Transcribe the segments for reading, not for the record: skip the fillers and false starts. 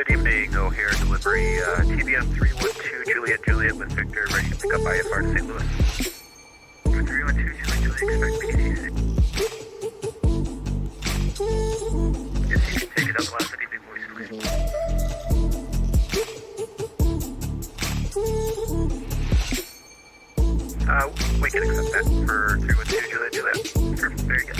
Good evening, O'Hare delivery, TBM 312 Juliet Juliet with Victor, ready to pick up IFR to St. Louis. 312 Juliet Juliet, expect PTC. Yes, you can take it up the last big voice, please. We can accept that for 312 Juliet Juliet. Perfect, very good.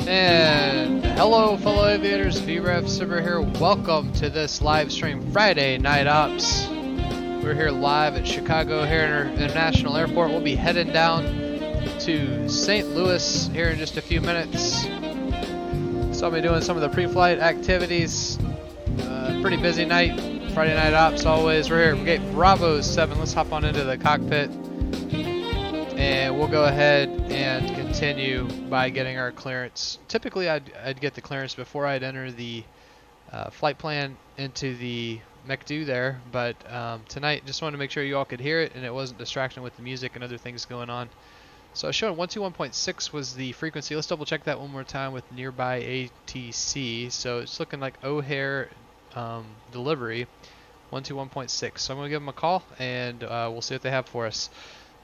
And hello fellow aviators, Vref Server here. Welcome to this live stream Friday Night Ops. We're here live at Chicago O'Hare International Airport. We'll be heading down to St. Louis here in just a few minutes. So I'll be doing some of the pre-flight activities. Pretty busy night, Friday Night Ops always. We're here, Gate Bravo 7. Let's hop on into the cockpit. And we'll go ahead and continue by getting our clearance. Typically, I'd get the clearance before I'd enter the flight plan into the MECDU there, but tonight just wanted to make sure you all could hear it and it wasn't distracting with the music and other things going on. So I showed 121.6 was the frequency. Let's double check that one more time with nearby ATC. So it's looking like O'Hare delivery 121.6. So I'm going to give them a call and we'll see what they have for us.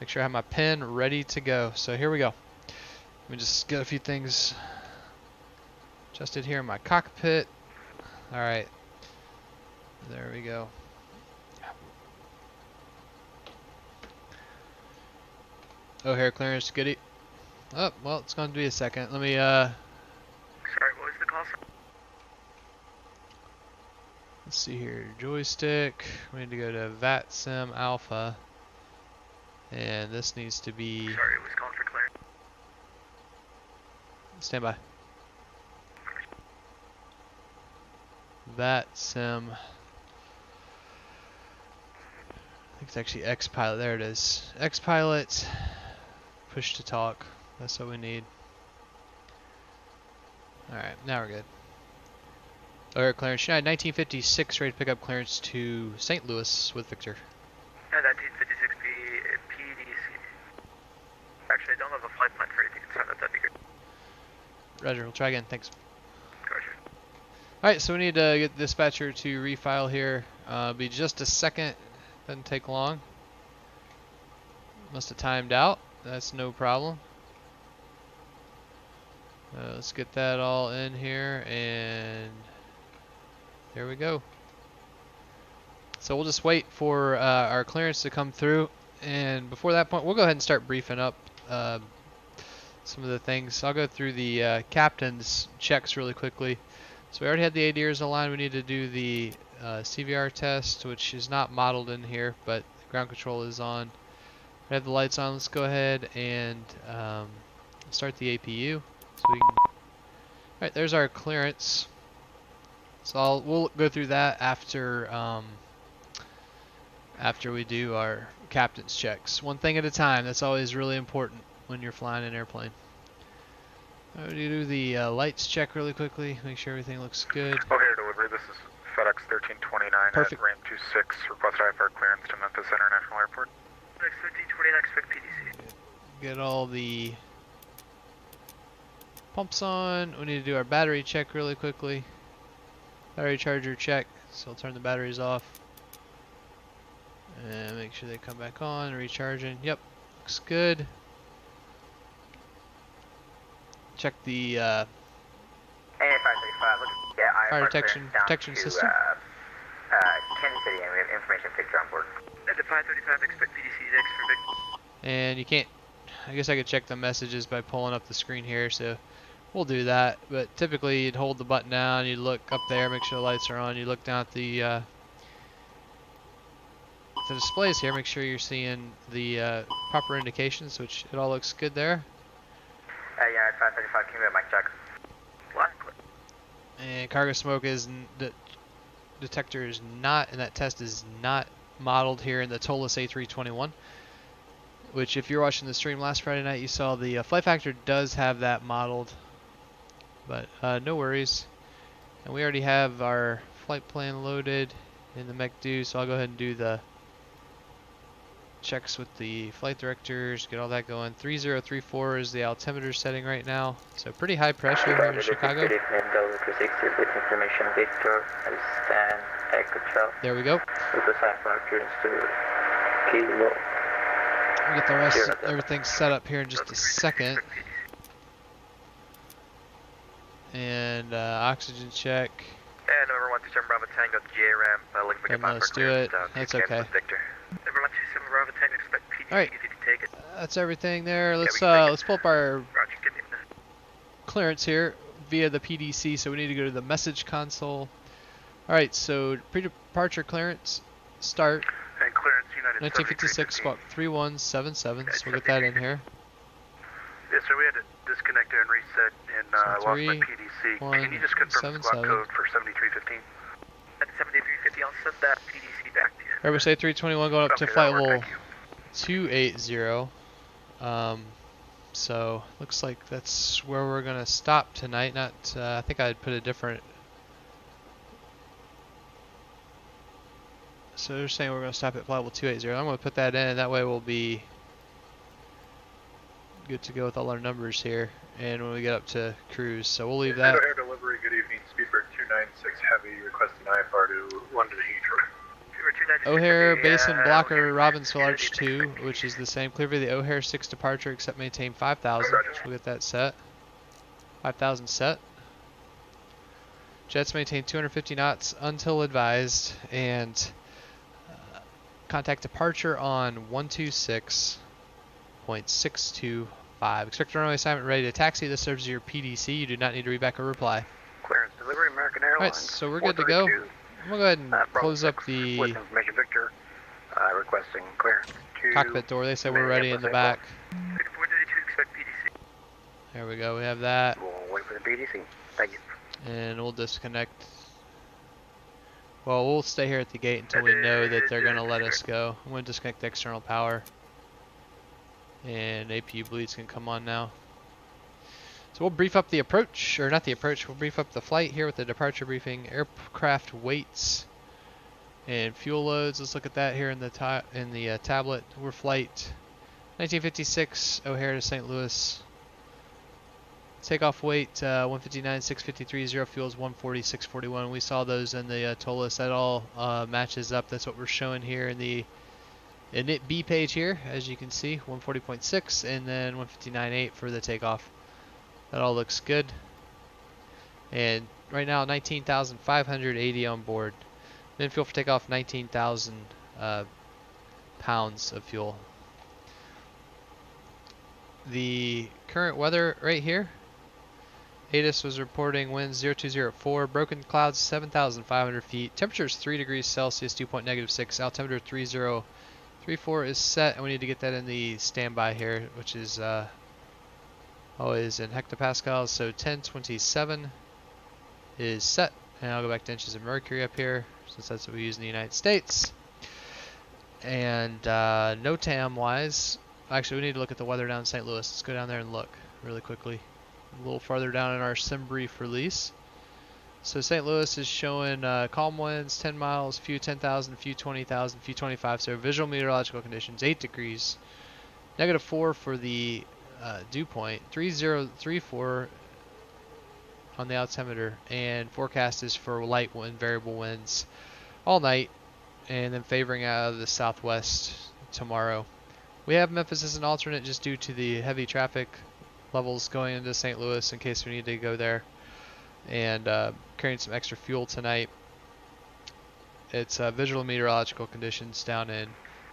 Make sure I have my pen ready to go. So here we go. Let me just get a few things adjusted here in my cockpit. Alright. There we go. O'Hare clearance, goodie. Oh, well, it's going to be a second. Let me, Sorry, what was the call? let's see here. Joystick. We need to go to VATSIM Alpha. And this needs to be... Sorry, it was calling for clearance. Stand by. VATSIM. I think it's actually X-Pilot. There it is. X-Pilot. Push to talk. That's what we need. Alright, now we're good. O'Hare clearance. United 1956, ready to pick up clearance to St. Louis with Victor. 1956 PDC. Actually, I don't have a flight plan for anything inside that. That'd be good. Roger, we'll try again. Thanks. Roger. Alright, so we need to get the dispatcher to refile here. Be just a second. Doesn't take long. Must have timed out. That's no problem. Let's get that all in here, and there we go. So we'll just wait for our clearance to come through, and before that point, we'll go ahead and start briefing up some of the things. I'll go through the captain's checks really quickly. So we already had the ADRs aligned. We need to do the CVR test, which is not modeled in here, but ground control is on. We have the lights on. Let's go ahead and start the APU. So we can. Alright, there's our clearance. So we'll go through that after after we do our captain's checks. One thing at a time. That's always really important when you're flying an airplane. I'm going to do the lights check really quickly. Make sure everything looks good. O'Hare delivery. delivery. This is FedEx 1329 Perfect. at ramp 26. Request IFR clearance to Memphis International Airport. FedEx 1329, expect PDC. Get all the pumps on. We need to do our battery check really quickly. Battery charger check. So I'll turn the batteries off. And make sure they come back on, recharging. Yep, looks good. Check the AA 535, fire detection system. Kansas City, and we have information picture on board. At the 535, expect PDC next for Vic. And you can't, I guess I could check the messages by pulling up the screen here, so we'll do that. But typically you'd hold the button down, you'd look up there, make sure the lights are on, you look down at the displays here, make sure you're seeing the proper indications, which it all looks good there. Yeah, at 535, can you have mic check? And cargo smoke is detector is not, and that test is not modeled here in the ToLiss A321. Which, if you're watching the stream last Friday night, you saw the flight factor does have that modeled, but no worries. And we already have our flight plan loaded in the MECDO, so I'll go ahead and do the checks with the flight directors, get all that going. 3034 is the altimeter setting right now, so pretty high pressure here in Chicago. There we go. We'll get the rest of everything set up here in just a second. And oxygen check. And number 127 Bravo Tango JRAM, looking for And let's do it. That's okay. Victor. Number 127 Bravo Tango, expect PDC. Alright. If you can take it. That's everything there. we Let's can take it. let's pull up our Roger, get him. clearance here via the PDC, so we need to go to the message console. Alright, so pre-departure clearance, start. And clearance United 1956 squawk 3177, so we'll get that in here. Yes, sir, we had to disconnect there and reset and lost my PDC. Can you just confirm the squawk code for 7315? At 7350, I'll send that PDC back to you. Airbus A321 going up to Okay, flight that'll level work, thank you. 280. So looks like that's where we're gonna stop tonight. Not, I think I'd put a different. So they're saying we're gonna stop at flight level 280. I'm gonna put that in. That way we'll be good to go with all our numbers here. And when we get up to cruise, so we'll leave that. Air delivery, good evening. Speedbird 296 Heavy, requesting IFR to London Heathrow. O'Hare, Basin, Blocker, Robbinsville, Arch 2, which is the same. Clear via the O'Hare 6 departure, except maintain 5,000. We'll get that set. 5,000 set. Jets maintain 250 knots until advised, and contact departure on 126.625. Expect runway assignment ready to taxi. This serves as your PDC. You do not need to read back or reply. Clearance delivery, American Airlines. Alright, so we're good to go. We'll go ahead and close up the With information, Victor, requesting clearance to cockpit door. They say we're ready in the back. 432, expect PDC. There we go. We have that. We'll wait for the PDC. Thank you. And we'll disconnect. Well, we'll stay here at the gate until we know that they're going to let us go. I'm going to disconnect the external power. And APU bleeds can come on now. So we'll brief up the approach, or not the approach, we'll brief up the flight here with the departure briefing, aircraft weights, and fuel loads. Let's look at that here in the tablet. We're flight 1956 O'Hare to St. Louis. Takeoff weight 159, 653, zero fuels 140, 641. We saw those in the ToLiss. That all matches up. That's what we're showing here in the init B page here, as you can see, 140.6 and then 159.8 for the takeoff. That all looks good. And right now 19,580 on board. Min fuel for takeoff 19,000 pounds of fuel. The current weather right here. ATIS was reporting winds 0204, broken clouds 7,500 feet. Temperature is 3 degrees Celsius, dew point -6. Altimeter 3034 is set, and we need to get that in the standby here, which is always in hectopascals. So 1027 is set, and I'll go back to inches of mercury up here, since that's what we use in the United States. And NOTAM wise, actually we need to look at the weather down in St. Louis. Let's go down there and look really quickly. A little farther down in our sim brief release. So St. Louis is showing calm winds, 10 miles, few 10,000, few 20,000, few 25. So visual meteorological conditions, 8 degrees. -4 for the dew point, 3034 on the altimeter, and forecast is for light wind, variable winds all night, and then favoring out of the southwest tomorrow. We have Memphis as an alternate just due to the heavy traffic levels going into St. Louis in case we need to go there, and carrying some extra fuel tonight. It's visual meteorological conditions down in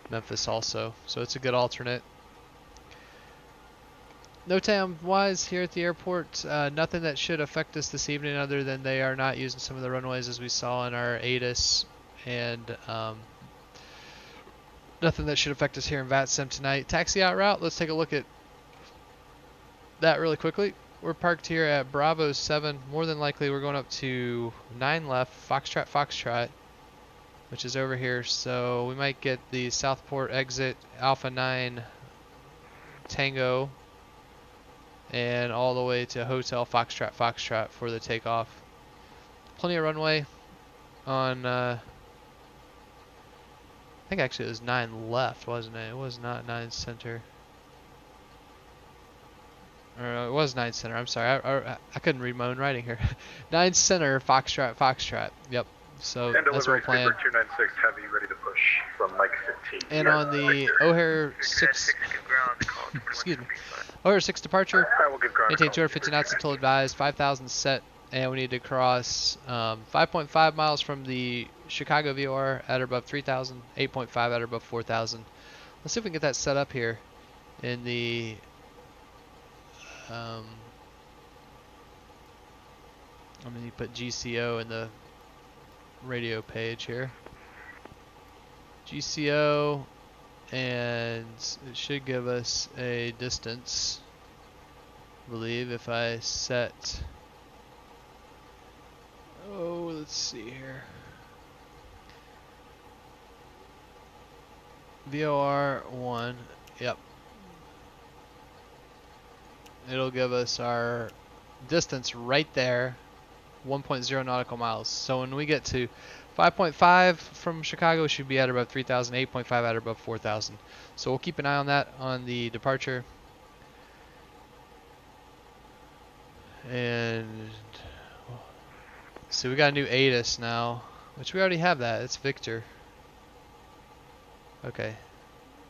Memphis also, so it's a good alternate. NOTAM wise here at the airport, nothing that should affect us this evening other than they are not using some of the runways as we saw in our ATIS, and nothing that should affect us here in VATSIM tonight. Taxi out route, let's take a look at that really quickly. We're parked here at Bravo 7. More than likely we're going up to 9 left, Foxtrot, which is over here. So we might get the Southport exit, Alpha 9 Tango, and all the way to Hotel Foxtrot for the takeoff. Plenty of runway on, I think actually it was 9 left, wasn't it? It was not 9 center. Or it was 9 center, I'm sorry. I couldn't read my own writing here. 9 center, Foxtrot. Yep. So that's what we're playing. 296 heavy, ready to push from Mike 15. And on the O'Hare 6, excuse me, O'Hare 6 departure, maintain 250 knots until advised, 5,000 set, and we need to cross 5.5 miles from the Chicago VOR at or above 3,000, 8.5 at or above 4,000. Let's see if we can get that set up here in the I'm going to put GCO in the radio page here. GCO, and it should give us a distance, I believe, if I set, let's see here. VOR 1, yep. It'll give us our distance right there, 1.0 nautical miles. So when we get to 5.5 from Chicago, we should be at about 3,000, 8.5 at about 4,000. So we'll keep an eye on that on the departure. And so we got a new ATIS now, which we already have that. It's Victor. Okay.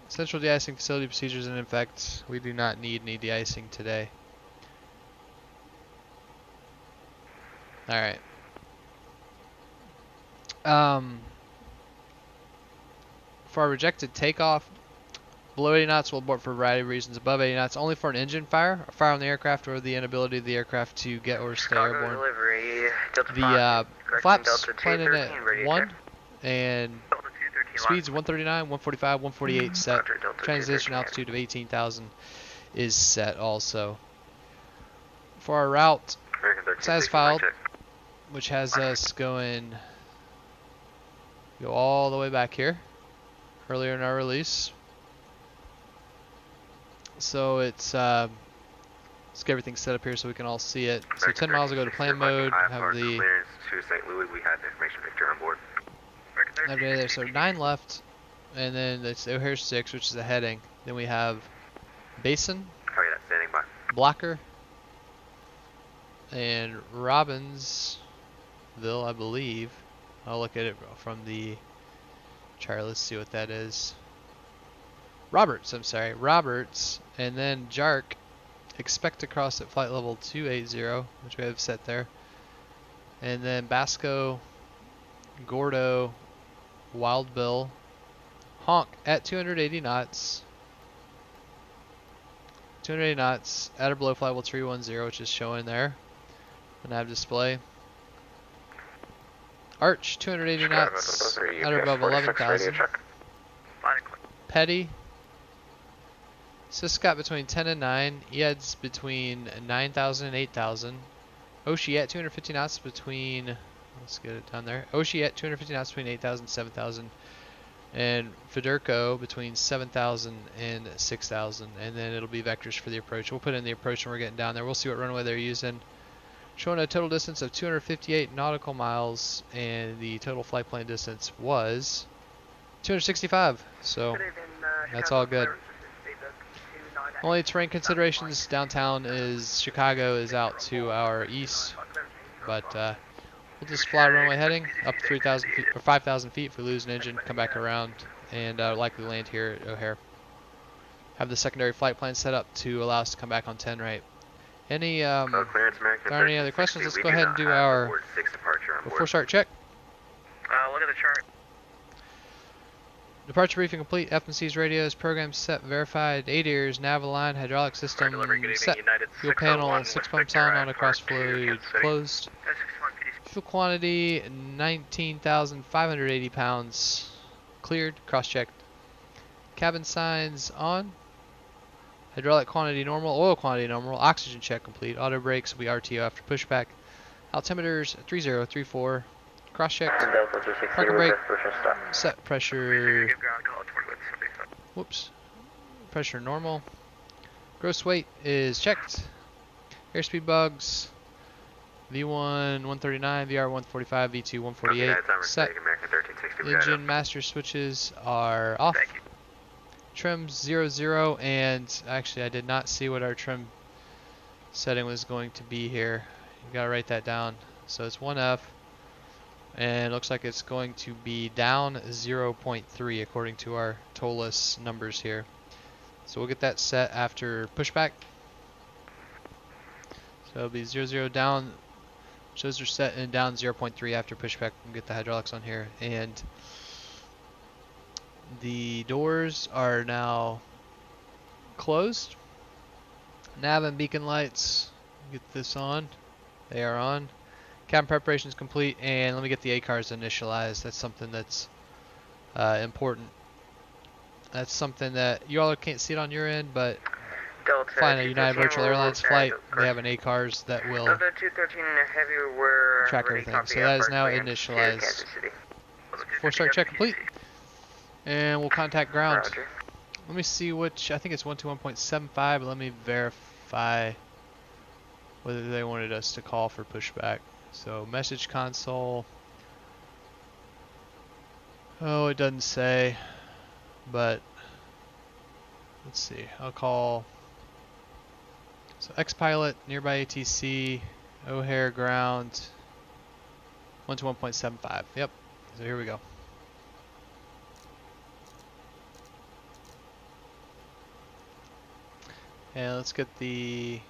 Central de-icing facility procedures in effect. We do not need any de-icing today. Alright. For our rejected takeoff, below 80 knots we'll abort for a variety of reasons. Above 80 knots only for an engine fire, a fire on the aircraft, or the inability of the aircraft to get or stay airborne. The flaps planning at 1 and speeds 139, 145, 148 set. Transition altitude of 18,000 is set also. For our route, SAS filed, which has us go all the way back here earlier in our release. So it's let's get everything set up here so we can all see it. So 10 miles will go to plan mode. Have the to St. Louis. We had an information picture on board. Okay, there. So 9 left, and then it's O'Hare 6, which is a heading. Then we have Basin, Standing by. Blocker, and Robbinsville, I believe. I'll look at it from the chart. Let's see what that is. Roberts, I'm sorry. Roberts, and then Jark. Expect to cross at flight level 280, which we have set there. And then Basco, Gordo, Wild Bill, Honk at 280 knots. 280 knots at or below flight level 310, which is showing there. Nav display. Arch 280 knots at or above 11,000. Petty. Syscott between 10 and 9. Eds between 9,000 and 8,000. Oshi at 250 knots between, let's get it down there. Oshi at 250 knots between 8,000 and 7,000. And Federico between 7,000 and 6,000. And then it'll be vectors for the approach. We'll put in the approach when we're getting down there. We'll see what runway they're using. showing a total distance of 258 nautical miles, and the total flight plan distance was 265. So that's all good. Only terrain considerations, downtown is Chicago is out to our east, but we'll just fly runway heading up 3,000 feet or 5,000 feet if we lose an engine, come back around, and likely land here at O'Hare. Have the secondary flight plan set up to allow us to come back on 10 right. Any if there are any other questions, let's go ahead and do our before start check. Look at the chart. Departure briefing complete. FMC's radios, program set, verified. 8 ears, nav aligned, hydraulic system set. Fuel panel, 6 pumps on across fluid closed. Fuel quantity 19,580 pounds. Cleared. Cross checked. Cabin signs on. Hydraulic quantity normal. Oil quantity normal. Oxygen check complete. Auto brakes will be RTO after pushback. Altimeters 3034. Cross checked. Parking brake. Set pressure. Whoops. Pressure normal. Gross weight is checked. Airspeed bugs. V1 139, VR 145, V2 148. Set. Engine master switches are off. Trim 00, and actually I did not see what our trim setting was going to be here. You gotta write that down. So it's 1F. And it looks like it's going to be down 0.3 according to our ToLiss numbers here. So we'll get that set after pushback. So it'll be 00 down. Those are set and down 0.3 after pushback. We'll get the hydraulics on here. And the doors are now closed. Nav and beacon lights. Get this on. They are on. Cabin preparation is complete, and let me get the ACARs initialized. That's something that's important. That's something that you all can't see it on your end, but flying a United Virtual Airlines flight, they have an ACARs that will track everything. So that is now initialized. Before start check complete, and we'll contact ground. Let me see which, I think it's 121.75, but let me verify whether they wanted us to call for pushback. So message console, oh, it doesn't say, but let's see, I'll call, so X-Pilot, nearby ATC, O'Hare ground, 121.75, yep, so here we go. And let's get the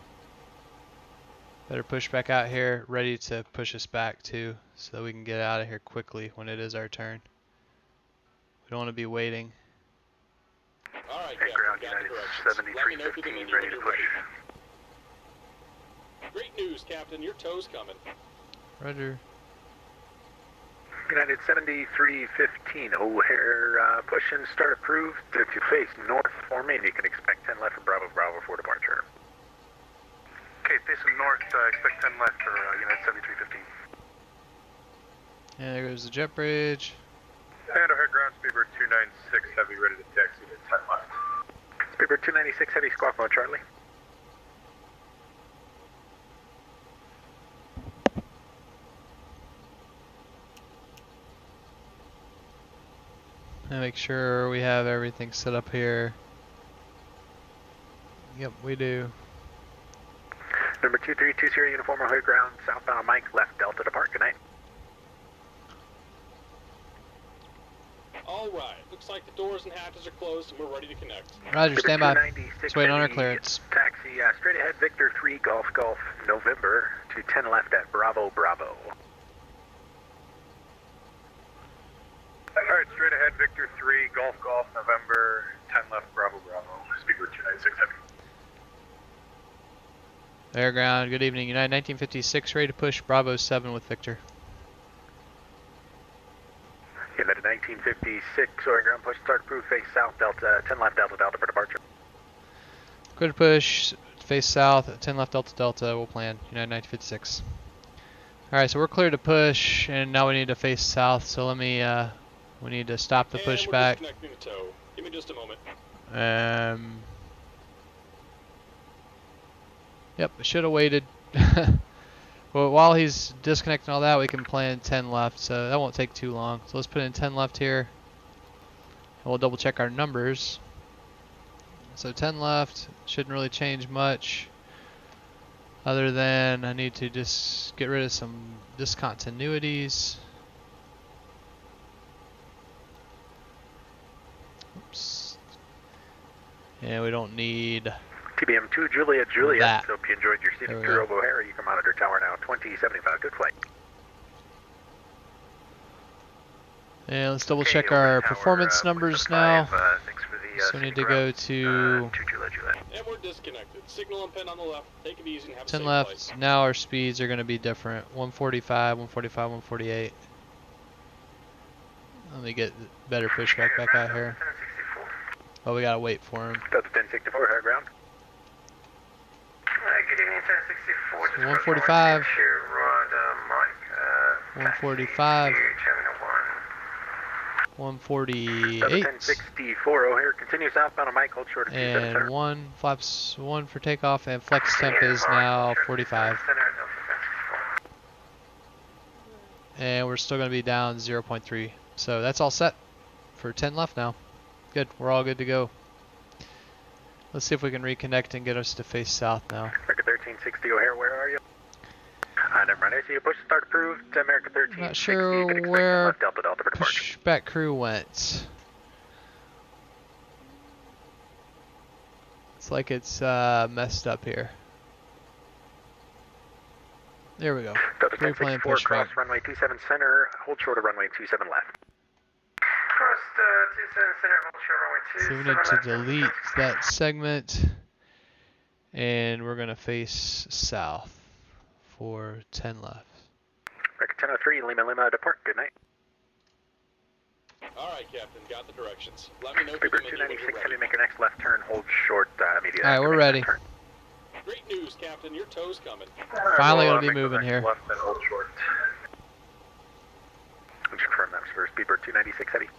better pushback out here, ready to push us back too, so that we can get out of here quickly when it is our turn. We don't want to be waiting. All right, hey, ground United 7315, ready to push. Great news, Captain. Your tow's coming. Roger. United 7315, O'Hare, push and start approved. If you face north for me, you can expect 10 left for Bravo Bravo for departure. Okay, facing north, expect 10 left for United 7315. And there goes the jet bridge. And O'Hare ground, Speedbird 296 Heavy, ready to taxi to 10 left. Speedbird 296 Heavy, squawk mode, Charlie. And make sure we have everything set up here. Yep, we do. Number 2320 uniform O'Hare ground, southbound Mike, left Delta depart, good night. All right, looks like the doors and hatches are closed and we're ready to connect. Roger, stand by. Just waiting on our clearance. Taxi straight ahead, Victor 3 Golf Golf, November to 10 left at Bravo Bravo. Alright, straight ahead, Victor 3 Golf Golf, November, 10 left Bravo Bravo, Speedbird 296 Heavy. Air ground, good evening. United 1956, ready to push Bravo 7 with Victor. United 1956, O'Hare ground, push start approved, face south, Delta, 10 left Delta Delta for departure. Clear to push, face south, 10 left Delta Delta, we'll plan. United 1956. Alright, so we're clear to push, and now we need to face south, so let me, we need to stop the pushback. Give me just a moment. Yep, should have waited. Well, while he's disconnecting all that, we can plan 10 left, so that won't take too long. So let's put in 10 left here. And we'll double check our numbers. So 10 left, shouldn't really change much. Other than I need to just get rid of some discontinuities. Oops. And we don't need TBM2 Juliet Juliet. that. Hope you enjoyed your seating tour of O'Hare. You can monitor tower now 2075. Good flight. And let's double check our performance numbers now. Thanks for the, So we need to go to And we're disconnected. Signal and pin on the left. Take it easy and have a 10 safe left. flight. Now our speeds are going to be different. 145, 145, 148. Let me get better pushback back out here. Oh, we gotta wait for him. Delta 1064, high ground. Good evening, 1064. 145. 145. 148. Delta 1064, O'Hare continue southbound on Mike, hold short of 27 And center. 1 flaps 1 for takeoff, and flex temp is now 45. And we're still gonna be down 0.3. So that's all set for 10 left now. Good, we're all good to go. Let's see if we can reconnect and get us to face south now. America 1360 O'Hare, where are you? Never mind, I see you. Push start approved. America 1360. Not sure you can expect where left Delta Delta for departure. Pushback crew went. It's like it's messed up here. There we go. Delta Pre-plan 1064, cross pushback. runway 27 center, hold short of runway 27 left. Cross 27 center, hold short runway 27 So we need to left. delete that segment, and we're gonna face south for 10 left. America 1003, Lima Lima, depart. Good night. All right, Captain. Got the directions. Let me know if you Speedbird can make it when 296, you're heavy, ready. make your next left turn, hold short immediately. All right, we're ready. Great news, Captain. Your tow's coming. Finally gonna be moving here. Left and hold short. Let's confirm that for Speedbird 296, heavy.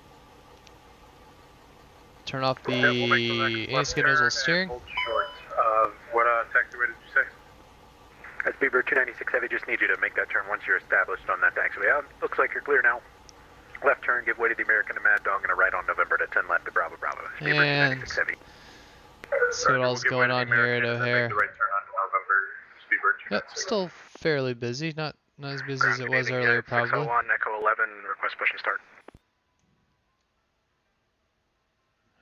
Turn off the anti-skid nozzle steering. Hold short of what taxiway did you say? Speedbird 296 heavy, just need you to make that turn once you're established on that taxiway. Looks like you're clear now. Left turn, give way to the American to Mad Dog, and a right on November to 10 left to Bravo Bravo. Speedbird And 296 heavy. see what all's going on here at O'Hare. The right turn on November, Speedbird Yep, 296. still fairly busy. Not as busy as it was earlier, probably. 601, Echo 11, request push and start.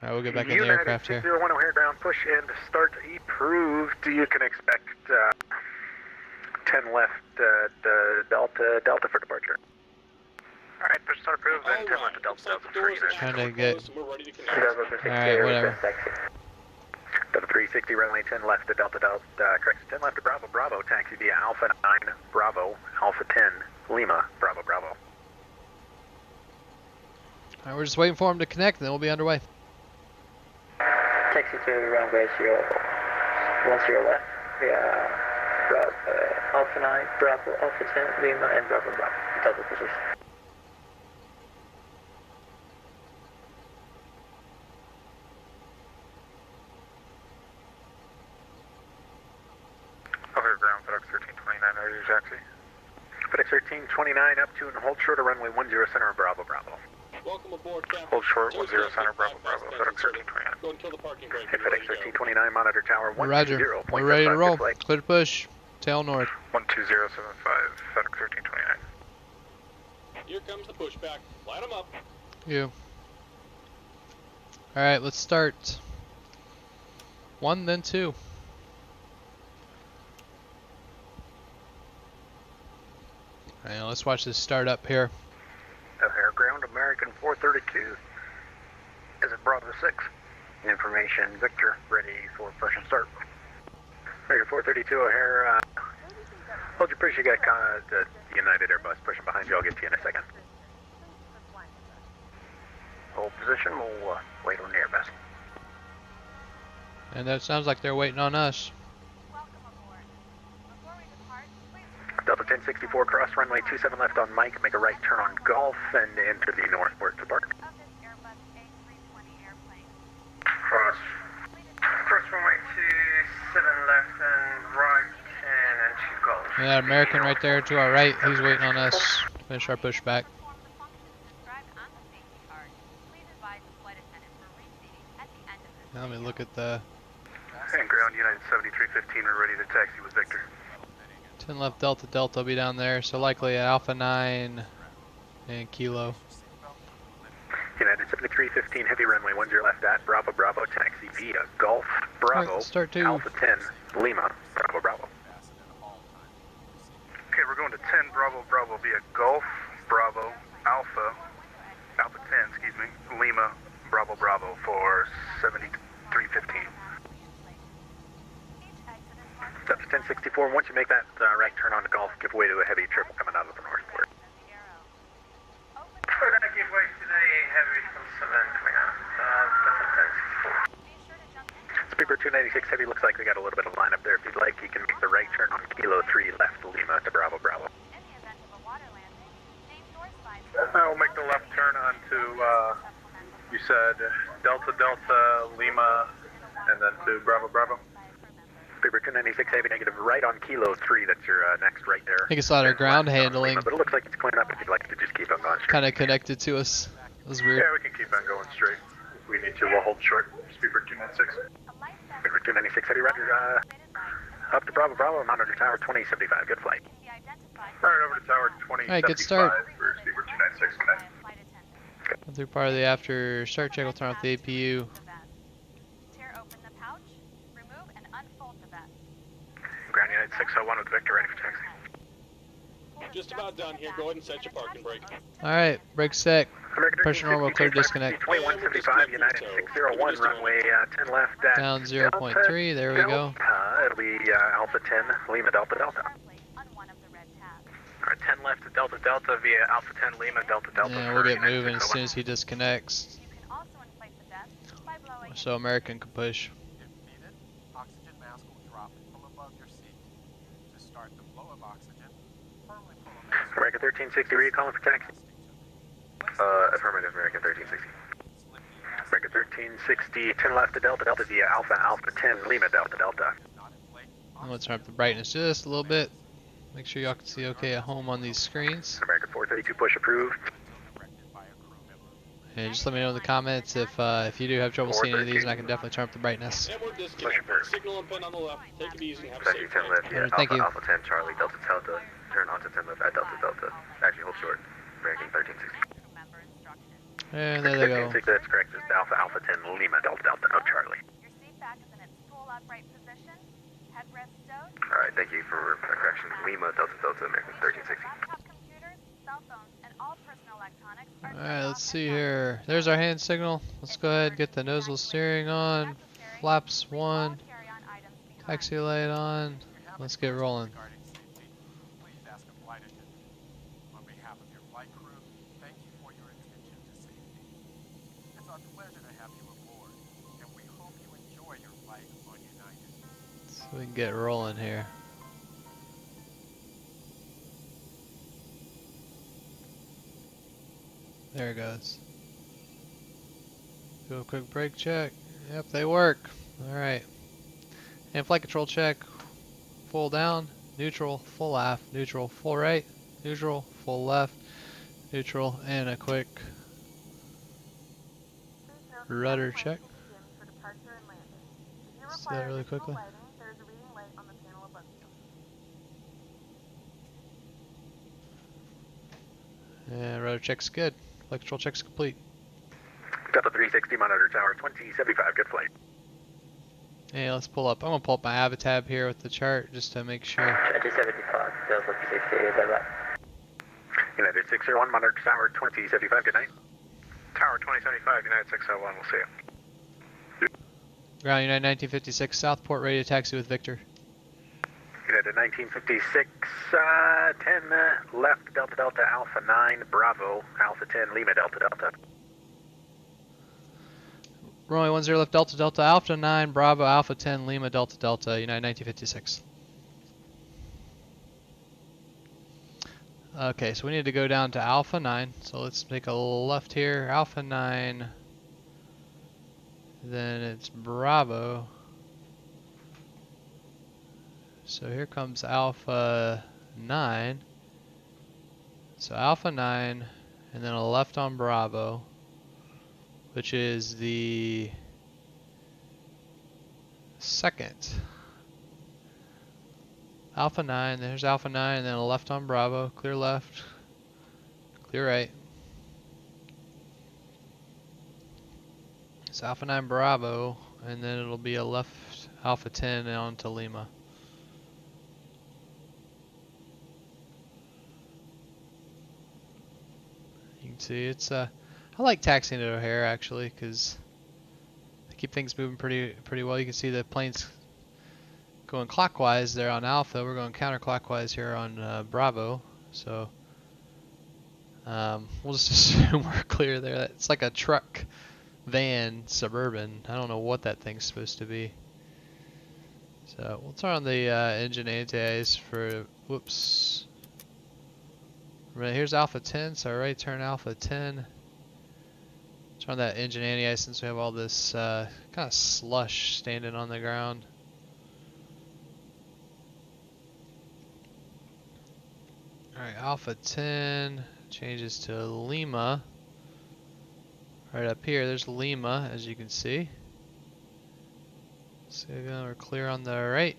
All right, we'll get back in the United aircraft here. 601 O'Hare ground, push and start approved. You can expect 10 left Delta for departure. Alright, push start approved, All then 10 right. left Looks Delta like the for doors and United. Trying to hatches are get- closed and we're ready to connect. Alright, whatever. Delta 360, runway 10 left to Delta correct, 10 left to Bravo Bravo, taxi via Alpha 9 Bravo, Alpha 10 Lima, Bravo Bravo. Alright, we're just waiting for him to connect, and then we'll be underway. Taxi to runway 10 left via Alpha 9, Bravo, Alpha 10, Lima, and Bravo Bravo. Delta position. O'Hare ground, FedEx 1329, are you taxi? FedEx 1329, up to and hold short of runway 10 center, Bravo Bravo. Welcome aboard, Captain. Hold short, Tow's 10 gonna center, take Bravo 5 Bravo, fast FedEx seconds. 1329. Go and kill the parking brake. Hey, when you're FedEx ready to go. 1329, monitor tower 120. Roger. We're ready to roll. Clear to push. Tail north. 12075, FedEx 1329. Here comes the pushback. Light them up. You. Alright, let's start. 1, then 2. Alright, let's watch this start up here. O'Hare ground, American 432. Is it Bravo 6? Information, Victor, ready for push and start. American 432, O'Hare, hold your push, you got the United Airbus pushing behind you, I'll get to you in a second. Hold position, we'll wait on the Airbus. And that sounds like they're waiting on us. Delta 1064, cross runway 27 left on Mike, make a right turn on Golf, and enter the northport to park. Cross runway 27 left and right, and into Golf. Yeah, American right there to our right. He's waiting on us. Finish our pushback. Now let me look at the... And ground United 7315, we're ready to taxi with Victor. 10 left Delta Delta will be down there, so likely Alpha 9 and Kilo. United 7315, heavy runway 10 left at Bravo Bravo, taxi via Golf Bravo, Right, start two. Alpha 10, Lima, Bravo Bravo. Okay, we're going to 10 Bravo Bravo via Golf Bravo, Alpha 10, excuse me, Lima, Bravo Bravo for 7315. That's 1064. Once you make that right turn on to Golf, give way to a heavy triple coming out of the northport. We're going to give way to the heavy from Cement coming out. Speedbird 296 heavy looks like we got a little bit of lineup there. If you'd like, you can make the right turn on Kilo 3 left Lima to Bravo Bravo. We'll make the left turn onto, you said Delta Delta, Lima, and then to Bravo Bravo. Speedbird 296 heavy negative right on Kilo 3. That's your next right there. I think it's a lot of ground handling. Lima, but it looks like it's clearing up if you'd like to just keep on going straight. Kind of connected to us. It was weird. Yeah, we can keep on going straight. If we need to, we'll hold short. Speedbird 296. Speedbird 296 heavy roger. Up to Bravo Bravo, monitor tower 2075. Good flight. Alright, over to tower 2075 Alright, good start. for Speedbird 296. Connect. Through part of the after start check, we'll turn off the APU. Ground United 601 with Victor, ready for taxi. Just about done here. Go ahead and set your parking brake. Alright, brake set. American Pressure normal, clear disconnect. 2175, United 601, runway 10 left at Down 0.3, there we go. It'll be Alpha 10, Lima Delta Delta. Alright, 10 left at Delta Delta via Alpha 10, Lima Delta Delta. Yeah, we'll get moving as soon as he disconnects. So American can push. Oxygen mask will drop from above your seat. To start the flow of oxygen, firmly pull a mask. American 1360, are you calling for taxi? Affirmative, American 1360. American 1360, 10 left to Delta Delta via Alpha 10, Lima Delta Delta. I'm gonna turn up the brightness just a little bit. Make sure y'all can see okay at home on these screens. American 432, push approved. And just let me know in the comments if you do have trouble seeing any of these, and I can definitely turn up the brightness. And we're disconnected. Signal and pin on the left. Take it easy and have a safe 10 left, yeah, thank you. Alpha 10, Charlie, Delta Delta. Turn onto 10 left at Delta Delta. Actually, hold short. American 1360. And there they go. 1360, that's correct. Just Alpha 10, Lima Delta Delta, no Charlie. Your seat back is in its full upright position. Headrest stowed. Alright, thank you for correction. Lima Delta Delta, American 1360. Laptop computers, cell phones, and all personal electronics are Alright, let's see here. There's our hand signal. Let's go ahead and get the nozzle steering on. Flaps 1. Taxi light on. Let's get rolling. Please ask a flight attendant. On behalf of your flight crew, thank you for your attention to safety. It's our pleasure to have you aboard, and we hope you enjoy your flight on United. So we can get rolling here. There it goes. Do a quick brake check. Yep, they work. Alright. And flight control check. Full down, neutral, full aft, neutral, full right, neutral, full left, neutral, and a quick rudder check. See that really quickly. And rudder check's good. Flight control check's complete. Delta 360, monitor tower 2075, good flight. Hey, let's pull up. I'm gonna pull up my Avatab here with the chart just to make sure. 2075, Delta 360, is that right? United 601, monitor tower 2075, good night. Tower 2075, United 601, we'll see you. Ground United 1956, Southport, ready to taxi with Victor. United 1956, 10 left, Delta Delta, Alpha 9, Bravo, Alpha 10, Lima Delta Delta. Runway 10 left, Delta Delta, Alpha 9, Bravo, Alpha 10, Lima Delta Delta, United 1956. Okay, so we need to go down to Alpha 9, so let's make a left here, Alpha 9, then it's Bravo, So here comes Alpha 9. So Alpha 9, and then a left on Bravo, which is the second. Alpha 9, there's Alpha 9, and then a left on Bravo, clear left, clear right. It's Alpha 9 Bravo, and then it'll be a left Alpha 10 on to Lima. You can see it's I like taxiing at O'Hare actually, because they keep things moving pretty well. You can see the planes going clockwise there on Alpha. We're going counterclockwise here on Bravo. So we'll just assume we're clear there. It's like a truck, van, Suburban. I don't know what that thing's supposed to be. So we'll turn on the engine anti-ice for, whoops. Right, here's Alpha 10, so right turn Alpha 10. Turn on that engine anti-ice since we have all this kind of slush standing on the ground. Alright, Alpha 10 changes to Lima. Right up here, there's Lima, as you can see. So we're clear on the right.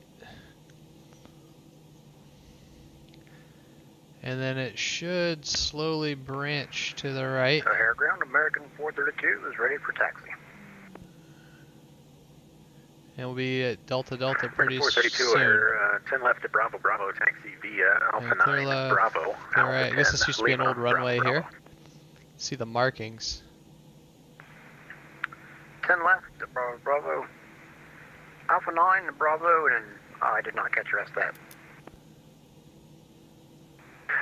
And then it should slowly branch to the right. O'Hare ground, American 432 is ready for taxi. And we'll be at Delta Delta pretty 432 soon. O'Hare, 10 left at Bravo Bravo, taxi via Alpha 9 left, Bravo. clear right. I guess this used to be an old runway Bravo. here. See the markings. 10 left at Bravo Bravo. Alpha 9 Bravo, and I did not catch the rest of that.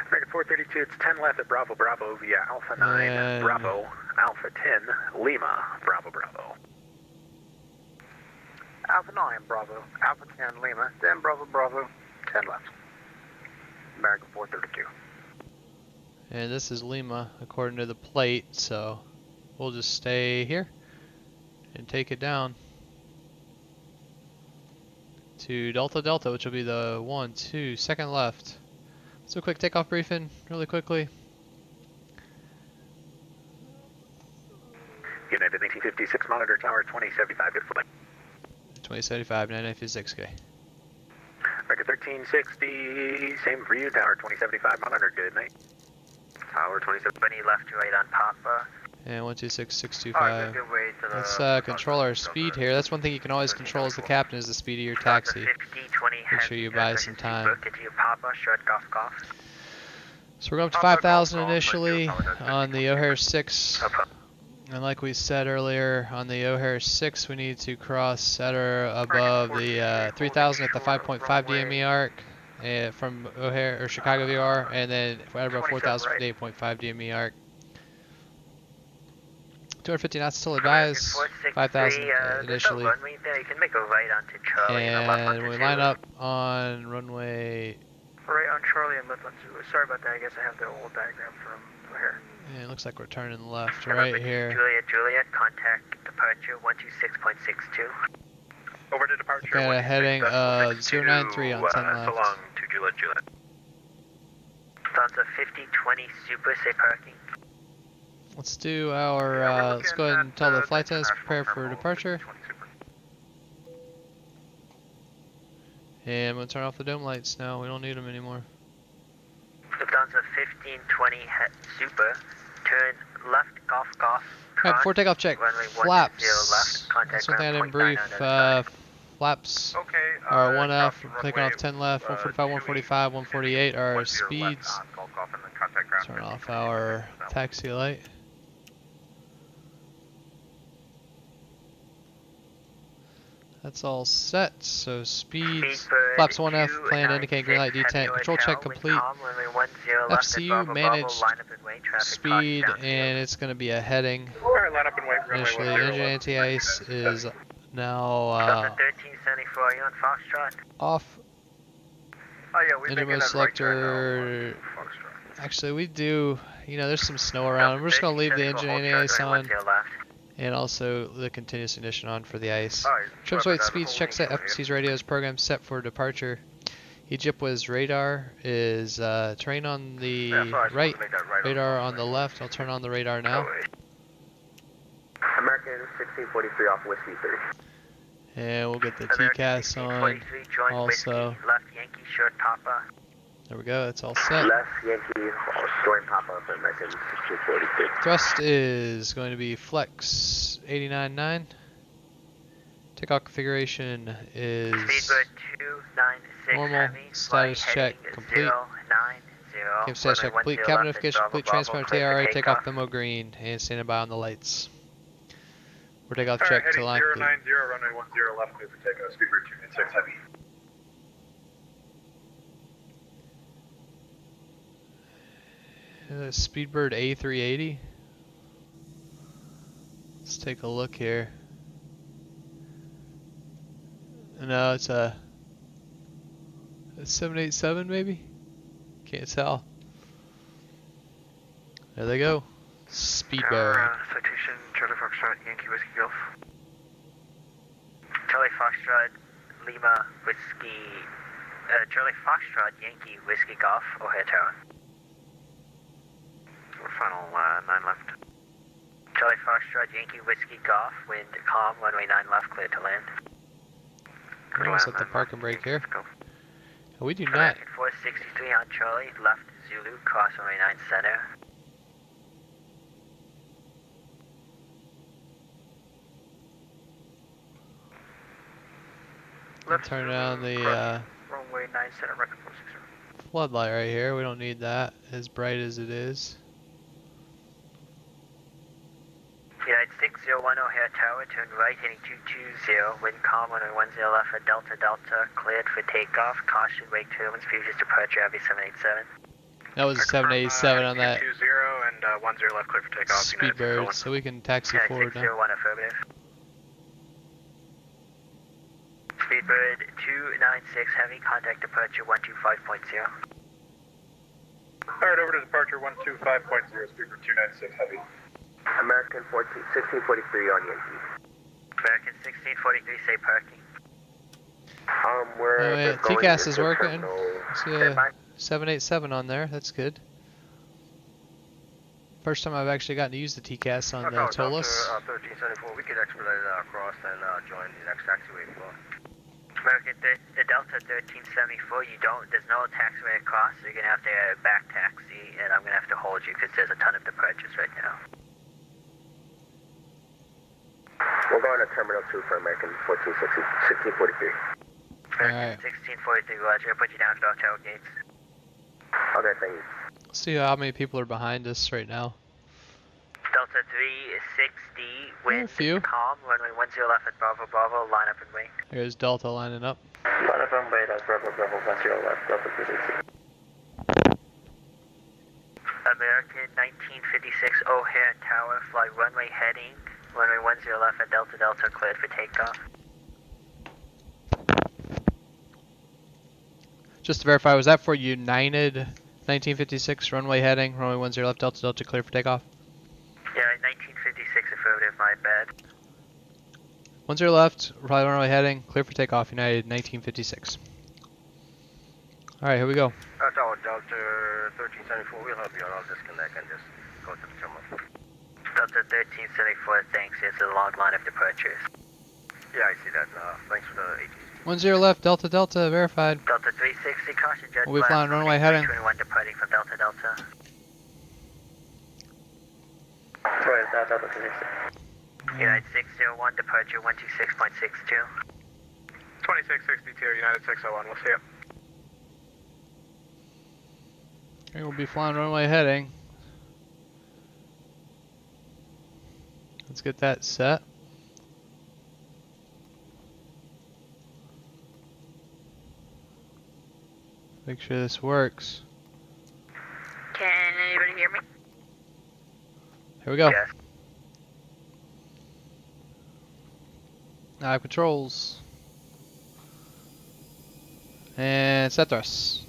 American 432, it's 10 left at Bravo Bravo via Alpha 9 Bravo, Alpha 10 Lima Bravo Bravo. Alpha 9 Bravo, Alpha 10 Lima, 10 Bravo Bravo, 10 left. American 432. And this is Lima according to the plate, so we'll just stay here and take it down to Delta Delta, which will be the second left. So quick takeoff briefing, really quickly. United 1956, monitor tower 2075, good flight. 2075, 9956K. Record 1360, same for you, tower 2075, monitor, good night. Tower 2070, left to right on Papa. And 126625. Let's control our speed here. That's one thing you can always control as the captain, is the speed of your taxi. Make sure you buy some time. So we're going up to 5,000 initially on the O'Hare 6. And like we said earlier, on the O'Hare 6 we need to cross at or above the 3,000 at the 5.5 DME arc from O'Hare or Chicago VR, and then at about 4,000 for the 8.5 DME arc. 250 knots still advised, 5,000 initially. And when we line up on runway... Right on Charlie and Midland. Sorry about that, I guess I have the old diagram from here. Yeah, it looks like we're turning left right here. Juliet, contact departure 126.62. Over to departure. Okay, a heading of 093 on 10 left. So long to Juliet. Lufthansa 5020 Super, say parking. Let's do our, let's go ahead and tell the flight attendants to prepare for departure. And we'll turn off the dome lights now, we don't need them anymore. Lufthansa 1520 Super, turn left, golf. Alright, before takeoff check, flaps. That's one thing I didn't brief. Flaps are 1F, clicking off 10 left, 145, 145, 148 are our speeds. Turn off our taxi light. That's all set, so speeds, flaps 1F, plan indicate green light detent, control check complete, FCU managed speed, and it's going to be a heading. Initially, engine anti-ice is now off. Engine mode selector, actually we do, there's some snow around, we're just going to leave the engine anti-ice on. And also the continuous ignition on for the ice. Trims, weight, speeds, check set, FC's radios, program set for departure. Egypt was radar is terrain on the right, radar on the left. I'll turn on the radar now. American 1643 off Whiskey 30. And we'll get the TCAS on also. Left Yankee, short Papa. There we go, that's all set. Left Yankee, short Papa for American 1643. Thrust is going to be flex 89.9. Takeoff configuration is normal. Status check complete. Cam status check complete. Cabin notification complete. Transponder TRA. Takeoff memo green. And standing by on the lights. We're takeoff check to line complete. 090, runway 10 left, clear for takeoff. Speedbird 296 heavy. Speedbird A380. Let's take a look here. No, it's a 787 maybe? Can't tell. There they go. Speedbird. Citation, Charlie Foxtrot, Yankee Whiskey Golf. Charlie Foxtrot, Lima Whiskey, Charlie Foxtrot, Yankee Whiskey Golf, O'Hare Tower. We're final 9 left. Charlie Foxtrot, Yankee Whiskey Golf, wind calm, runway 9 left, clear to land. We'll set the park and brake here. We do not. American 463 on Charlie, left Zulu, cross runway 9 center. Turn down the runway 9 center, record 460. floodlight right here. We don't need that, as bright as it is. United 601 O'Hare Tower, turn right, heading 220, wind calm, runway 10 left for Delta Delta, cleared for takeoff, caution, wake turbulence, previous departure, Abbey 787. That was a 787 on that 220 and 10 left, clear for takeoff. Speedbird, so we can taxi forward now. 601 affirmative. Speedbird 296 heavy, contact departure 125.0. Alright, over to departure 125.0, Speedbird 296 heavy. American 1643 on Yankee. American 1643, say parking. Oh yeah, TCAS is working. See a 787 on there, that's good. First time I've actually gotten to use the TCAS on the ToLiss. 1374, we could expedite it across and join the next taxiway flow. American, the Delta 1374, there's no taxiway across, so you're going to have to back taxi, and I'm going to have to hold you because there's a ton of departures right now. We're going to Terminal 2 for American 1643. Alright. 1643, Roger. I'll put you down to the hotel gates. Okay, thank you. Let's see how many people are behind us right now. Delta 360, wind calm, runway 10 left at Bravo Bravo, line up and wait. Here's Delta lining up. Line up and wait at Bravo Bravo 10 left, Delta 360. American 1956 O'Hare Tower, fly runway heading, runway 10 left at Delta Delta, cleared for takeoff. Just to verify, was that for United 1956 runway heading, runway 10 left, Delta Delta, clear for takeoff? Yeah, 1956 affirmative, my bad. 10 left, runway heading, clear for takeoff, United 1956. Alright, here we go. That's our Delta 1374, we'll help you out, I'll disconnect and just go to the terminal. Delta 1374, thanks, it's a long line of departures. Yeah, I see that, thanks for the ATC. 10 left, Delta Delta, verified. Delta 360, caution jet. We'll be flying runway heading. 321 departing from Delta Delta. Right, Delta 360. United 601, departure 126.62. 2662, United 601, we'll see you. Okay, we'll be flying runway heading. Let's get that set. Make sure this works. Can anybody hear me? Here we go. Yes. Nav controls. And set thrust.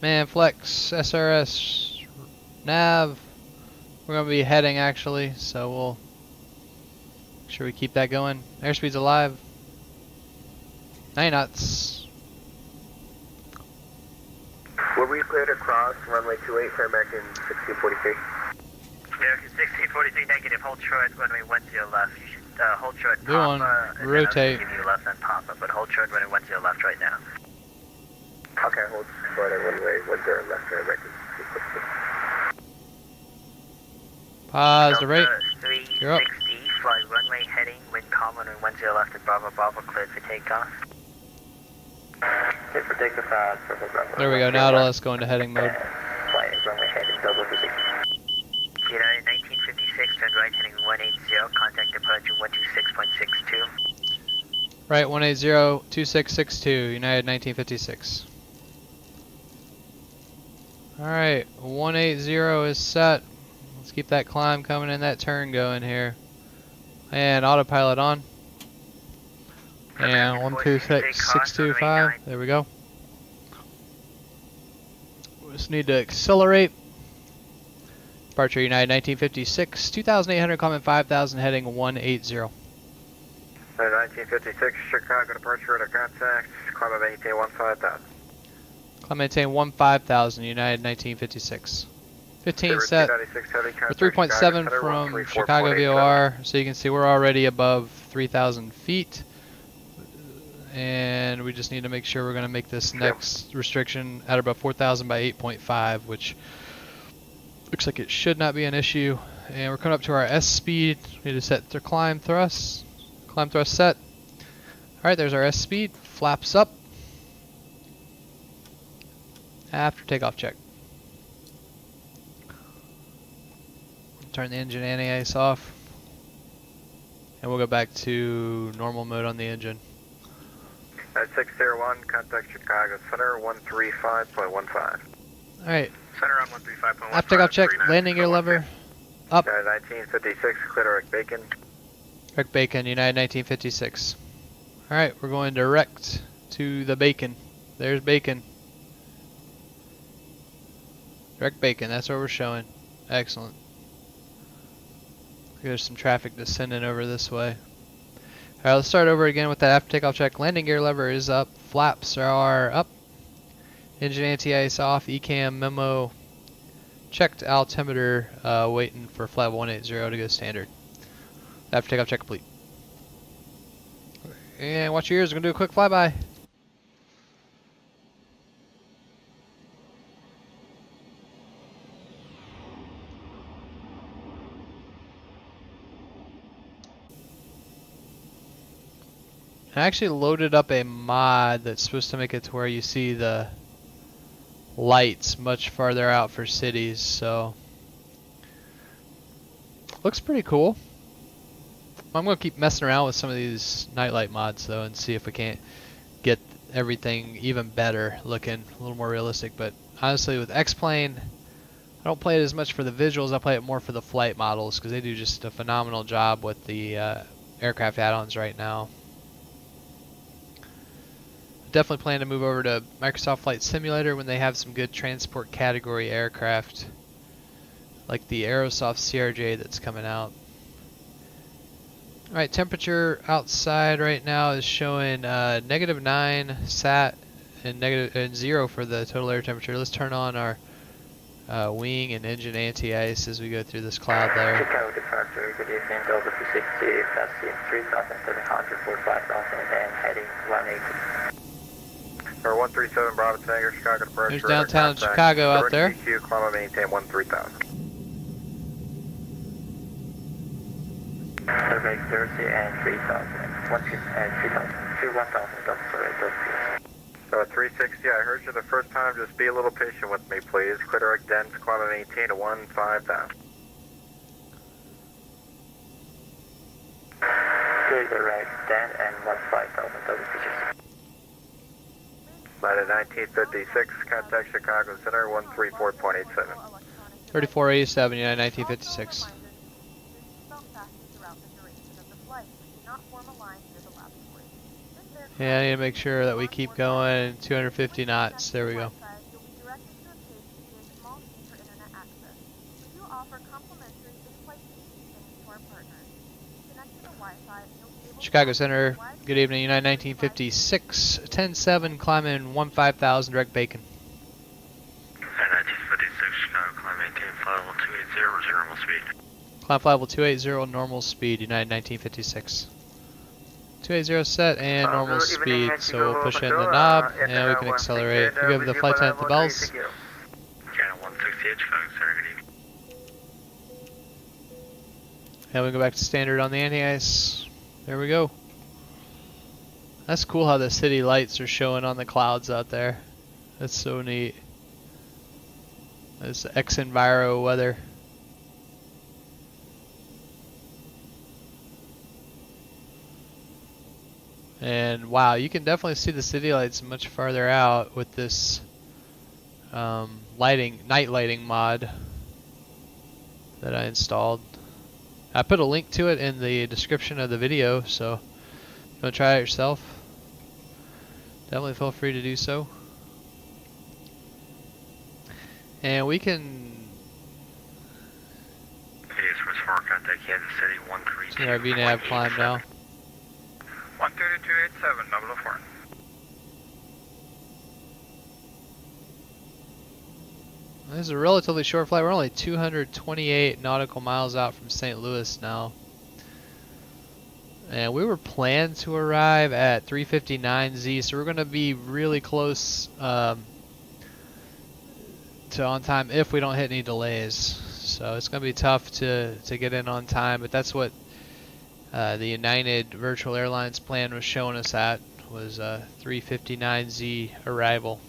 Man, flex, SRS, nav. We're going to be heading actually, so we'll make sure we keep that going. Airspeed's alive. 9 knots. Were we cleared across runway 28 for American 1643? American 1643 negative, hold short, runway 10 left. You should hold short, Go on, rotate. Give you left and Papa, but hold short, runway 10 left right now. Okay, hold short at runway 10 left for American 1643. Pause the rate. You're up. 360, fly runway heading, wind calm, runway 10 left at Bravo Bravo, cleared for takeoff. Cleared for takeoff, Bravo Bravo. There we go, now let's go into heading mode. Flying runway heading, double position. United 1956, turn right heading 180, contact departure 126.62. Right, 180, 2662, United 1956. Alright, 180 is set. Let's keep that climb coming and that turn going here. And autopilot on. And 126625, there we go. We just need to accelerate. Departure United 1956, 2,800, comment 5,000, heading 180. 1956, Chicago departure at contact, climb of maintain 15,000. Climb maintain 15,000, United 1956. 15 set. We're 3.7 from Chicago VOR, so you can see we're already above 3,000 feet. And we just need to make sure we're going to make this next restriction at about 4,000 by 8.5, which looks like it should not be an issue. And we're coming up to our S speed. We need to set the climb thrust. Climb thrust set. Alright, there's our S speed. Flaps up. After takeoff check. Turn the engine anti-ice off. And we'll go back to normal mode on the engine. At 601, contact Chicago Center 135.15. Alright. Center on 135.15. After takeoff check, landing gear lever. Up. 1956, clear Rick Bacon. Rick Bacon, United 1956. Alright, we're going direct to the Bacon. There's Bacon. Direct Bacon, that's what we're showing. Excellent. There's some traffic descending over this way. Alright, let's start over again with that after takeoff check. Landing gear lever is up. Flaps are up. Engine anti-ice off. ECAM memo. Checked altimeter, waiting for flat 180 to go standard. After takeoff check complete. And watch your ears, we're going to do a quick flyby. I actually loaded up a mod that's supposed to make it to where you see the lights much farther out for cities, so looks pretty cool. I'm going to keep messing around with some of these nightlight mods though and see if we can't get everything even better looking, a little more realistic. But honestly with X-Plane, I don't play it as much for the visuals, I play it more for the flight models because they do just a phenomenal job with the aircraft add-ons right now. Definitely plan to move over to Microsoft Flight Simulator when they have some good transport category aircraft like the Aerosoft CRJ that's coming out. Alright, temperature outside right now is showing -9 sat and 0 for the total air temperature. Let's turn on our wing and engine anti-ice as we go through this cloud layer. Chicago departure, good evening, Delta 360, passing 3,700 for 5,000 and heading 180. Or 137 Bravo Tango, Chicago departure. There's downtown Chicago out there. DQ, climb of maintain 13,000. Survey Thursday and 3,000. 1,000 and 3,000. 1,000, sorry, So at 360, I heard you the first time, just be a little patient with me, please. Clear Rick Dense, climb of maintain to 15,000. Clear the right, Dan, and 15,000, double digits. United 1956, contact Chicago Center 134.87. 3487, United 1956. Yeah, I need to make sure that we keep going 250 knots. There we go. Chicago Center, good evening, United 1956, 10-7, climbing 15,000, direct Bacon. 1956, Chicago, climb maintain flight level 280, normal speed. Climb flight level 280, normal speed, United 1956. 280 set and normal speed, so we'll push in the knob and we can accelerate. We give the flight attendant the bells. Channel 168, Chicago Center, good evening. And we go back to standard on the anti-ice. There we go. That's cool how the city lights are showing on the clouds out there. That's so neat. That's XEnviro Weather. And wow, you can definitely see the city lights much farther out with this night lighting mod that I installed. I put a link to it in the description of the video, so if you want to try it yourself, definitely feel free to do so. And we can see our VNAV climb now. 13287, 004. This is a relatively short flight. We're only 228 nautical miles out from St. Louis now. And we were planned to arrive at 3:59Z, so we're going to be really close to on time if we don't hit any delays. So it's going to be tough to get in on time, but that's what the United Virtual Airlines plan was showing us at, was 3:59Z arrival.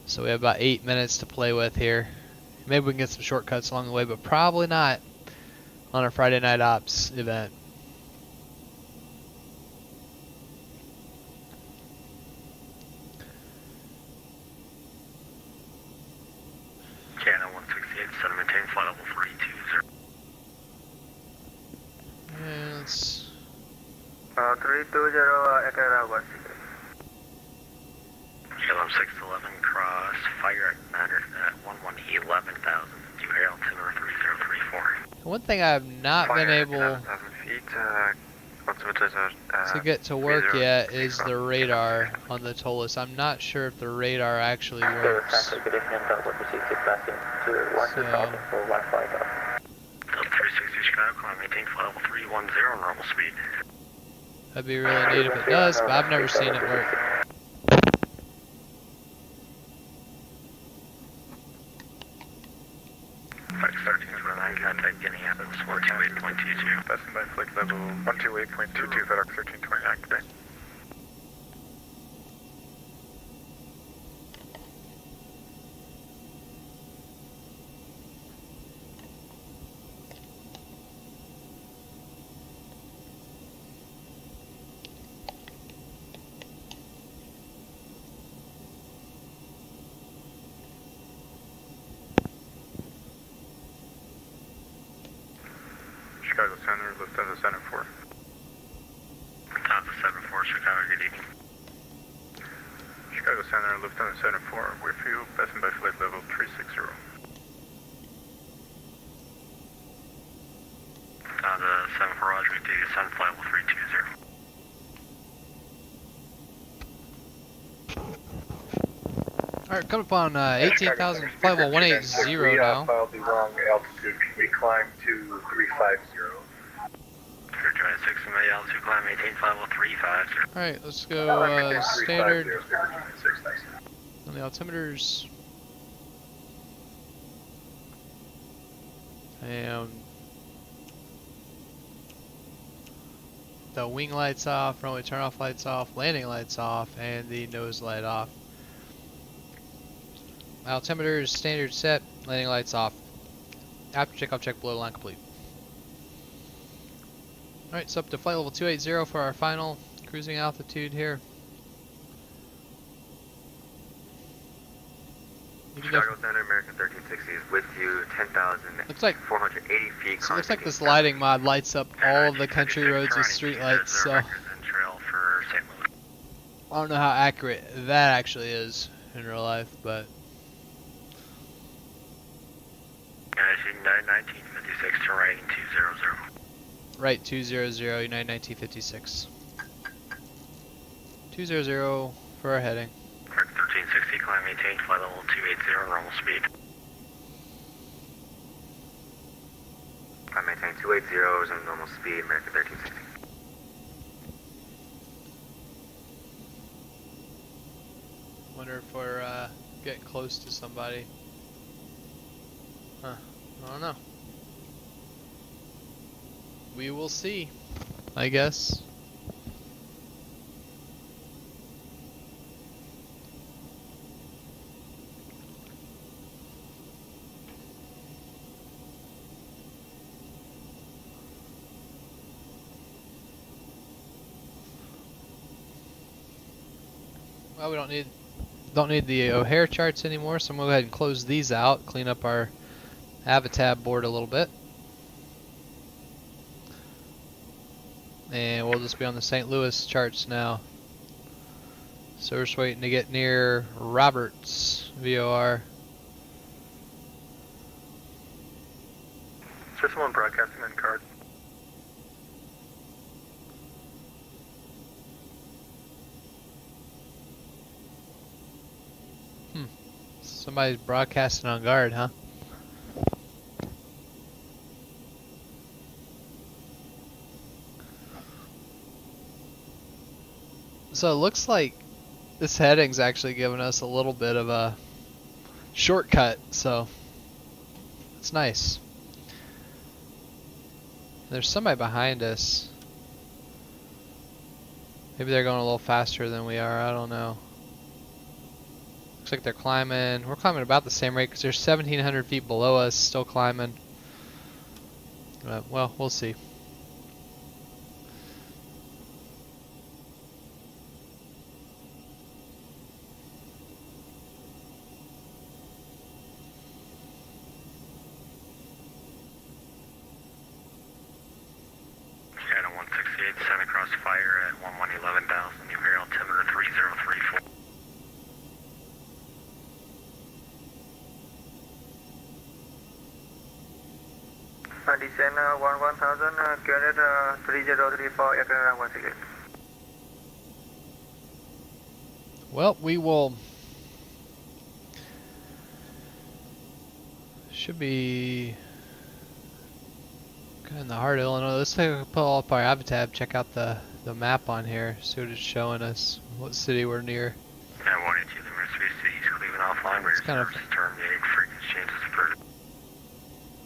So we have about 8 minutes to play with here. Maybe we can get some shortcuts along the way, but probably not on our Friday Night Ops event. Channel 168, center maintain flight level 320. And let's 320, Echo West. KLM 611, cross, fire at 11,000, due air altimeter 3034. one thing I've not been able to get to work yet is the radar on the ToLiss. I'm not sure if the radar actually works. So, 360 Chicago, climb maintain flight level 310, normal speed. that'd be really neat if it does, but I've never seen it work. Contact Guinea Athens 428.22. Passing by flight level 128.22, FedEx 1329 today. Chicago Center, Lufthansa Center 4. Lufthansa Center 4, Chicago, good evening. Chicago Center, Lufthansa Center 4, we're for you, passing by flight level 360. Lufthansa 7 for Roger, we take sun flight level 320. Alright, coming up on 18,000, flight level 180 now. Filed the wrong altitude, can we climb to 350? 26, altitude climb, maintain flight level 350. Alright, let's go standard on the altimeters. And the wing lights off, runway turn off lights off, landing lights off, and the nose light off. Altimeters standard set, landing lights off. After takeoff check below line complete. Alright, so up to flight level 280 for our final cruising altitude here. Chicago Center, American 1360 is with you, 10,480 feet. So it looks like this lighting mod lights up all of the country roads with street lights, so I don't know how accurate that actually is in real life, but 1956 to right 200. Right 200, United 1956. 200 for our heading. 1360, climb maintained, flight level 280, normal speed. Climb maintained 280 is on normal speed, American 1360. Wonder if we're getting close to somebody. Huh, I don't know. We will see, I guess. Well, we don't need the O'Hare charts anymore, so I'm gonna go ahead and close these out, clean up our Avatab board a little bit. And we'll just be on the St. Louis charts now. So we're just waiting to get near Roberts VOR. System 1 broadcasting and card. Somebody's broadcasting on guard, huh? So it looks like this heading's actually giving us a little bit of a shortcut, so it's nice. There's somebody behind us. Maybe they're going a little faster than we are, I don't know. Looks like they're climbing. We're climbing about the same rate because they're 1,700 feet below us, still climbing. Well, we'll see. Channel 168, send across fire at 11,000, new air altimeter 3034. Descend 1000, QNet 3034, aircraft 168. Well, we will. Should be kind of in the heart of Illinois. Let's pull up our Avatab, check out the map on here, see what it's showing us, what city we're near. And 182 Luminous Space Cities, Cleveland offline, It's kind of. terminated, frequency changes deferred.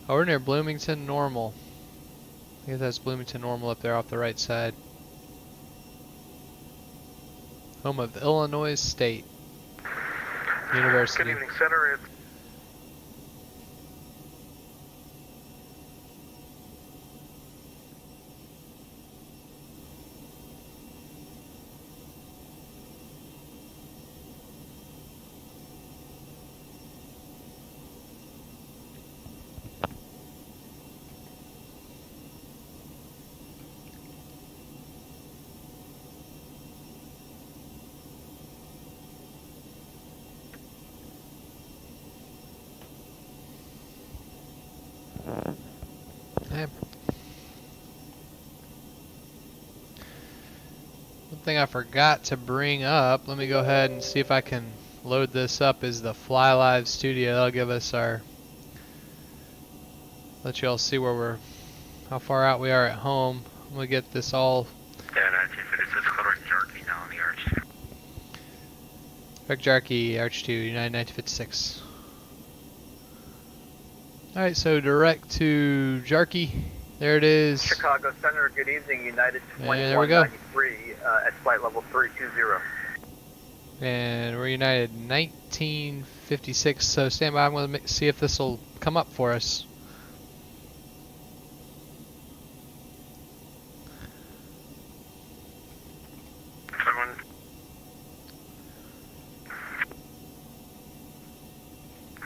Oh, we're near Bloomington Normal. I guess that's Bloomington Normal up there off the right side. Home of Illinois State University. Good evening, Center. It's Okay. One thing I forgot to bring up, let me go ahead and see if I can load this up, is the Fly Live Studio. That'll give us our, let you all see where how far out we are at home. I'm gonna get this all. Yeah, 1956, Clark Jarkey now on the arch. Rick Jarkey, Arch 2, United 1956. Alright, so direct to Jarkey. There it is. Chicago Center, good evening, United there we go. 2193 at flight level 320. And we're United 1956, so stand by. I'm going to see if this will come up for us.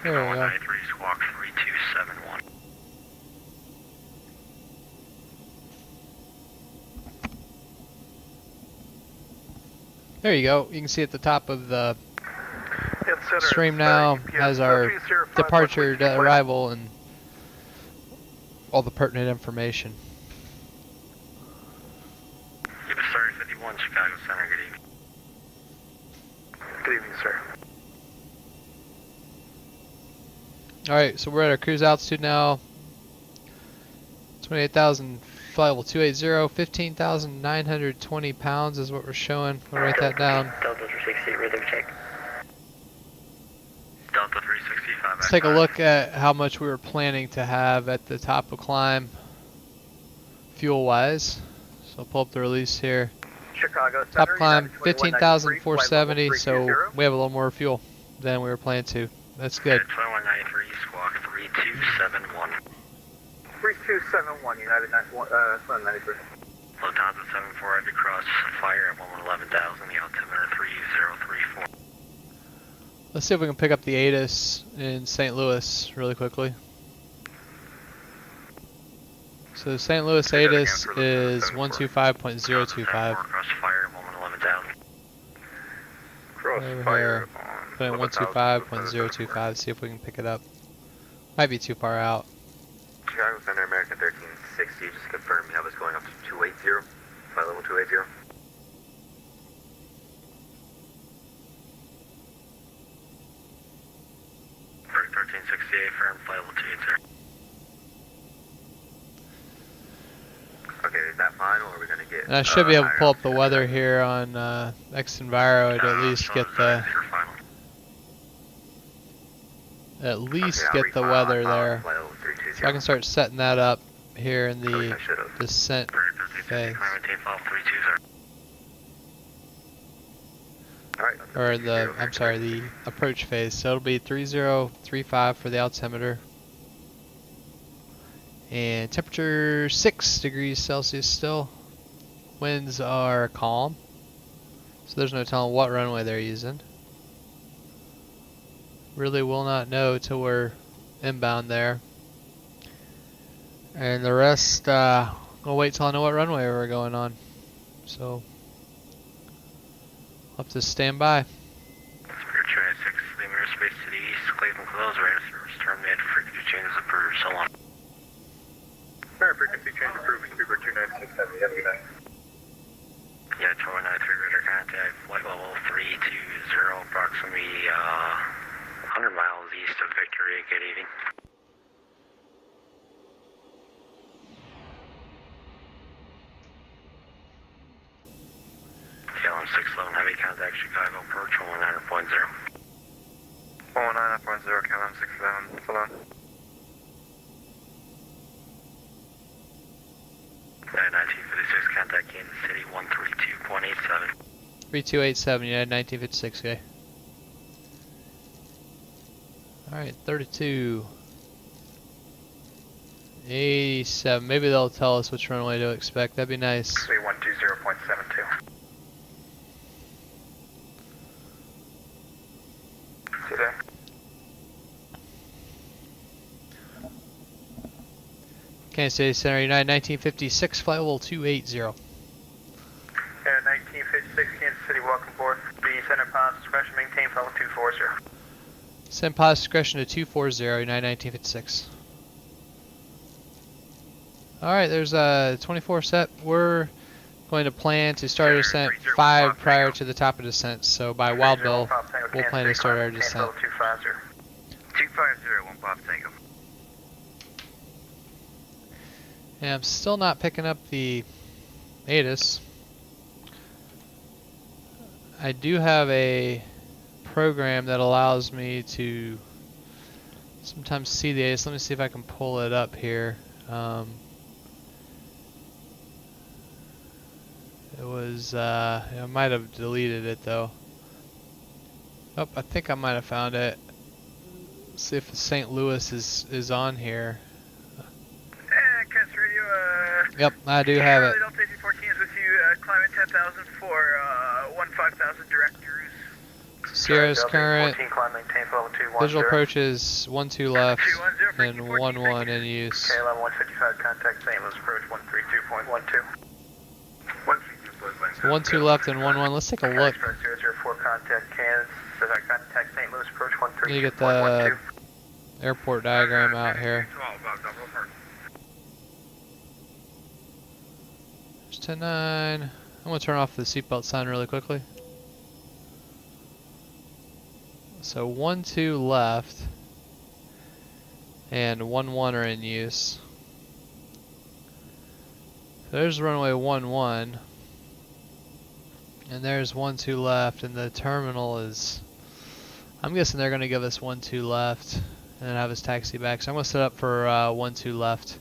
There we go. 193 squawk 3271. There you go. You can see at the top of the Center, stream now has our departure, arrival, and all the pertinent information. Good evening, sir. Alright, so we're at our cruise altitude now. 28,000, flight level 280, 15,920 pounds is what we're showing. We'll write that down. Delta 368, radar check. Delta 365. Let's take a look at how much we were planning to have at the top of climb, fuel-wise. So I'll pull up the release here. Chicago Top Center, climb, United 15,470, 2193, so we have a little more fuel than we were planning to. That's good. 2193, squawk 3271. 3271, United 193. Lufthansa 74, I'd cross fire at 111,000, the altimeter 3034. Let's see if we can pick up the ATIS in St. Louis really quickly. So St. Louis ATIS is 125.025. Cross fire at 111,000. Over here, put in 125.025, see if we can pick it up. Might be too far out. Chicago Center, American 1360, just confirm you have us going up to 280, flight level 280. For 1368, firm, flight level 280. Okay, is that final, or are we going to get... And I should be able to pull up the weather here on XEnviro to at least get the... get the weather there. So I can start setting that up here in the descent phase. Or the, I'm sorry, the approach phase. So it'll be 3035 for the altimeter. And temperature 6 degrees Celsius still. Winds are calm. So there's no telling what runway they're using. Really will not know till we're inbound there. And the rest, we'll wait till I know what runway we're going on. So, I'll have to stand by. Spirit 6, leaving airspace to the east, Cleveland close, radar service terminated, frequency changes approved, so long. Sir, frequency change approved, Speaker 296, have a good night. Yeah, 293 radar contact, flight level 320, approximately 100 miles east of Victory. Good evening. KLM 611, heavy contact, Chicago approach 119.0. 119.0, KLM 611, hold on. 1956, contact Kansas City 132.87. 3287, United 1956, okay. Alright, 32. 87. Maybe they'll tell us which runway to expect. That'd be nice. 120.72. See there? Kansas City Center, United 1956, flight level 280. Yeah, 1956, Kansas City, welcome aboard. The center pass discretion, maintain flight level 240. Send pause discretion to 240, United 1956. Alright, there's a 24 set. We're going to plan to start our descent 5 prior to the top of descent. So by Wild Bill, we'll plan to start our descent. 250, 1 Bob Tango. And I'm still not picking up the ATIS. I do have a program that allows me to sometimes see the ATIS. Let me see if I can pull it up here. It was, I might have deleted it though. Oh, I think I might have found it. Let's see if St. Louis is on here. Kent Radio, Yep, I do have it. Delta AC-14 is with you, climb at 10,000 for 15,000 direct cruise. Sierra's current. 14, climb, maintain flight level 210. Visual approach is 12 left 210, and 11 in use. KLM 155, contact St. Louis approach 132.12. 12 left and 11. Let's take a look. 004, contact Kansas, contact St. Louis approach 132.12. Let me get the airport diagram out here. There's 10-9. I'm going to turn off the seatbelt sign really quickly. So 1-2 left, and 1-1 are in use. So there's runway 1-1, and there's 1-2 left, and the terminal is, I'm guessing they're going to give us 1-2 left, and then have us taxi back. So I'm going to set up for 1-2 left.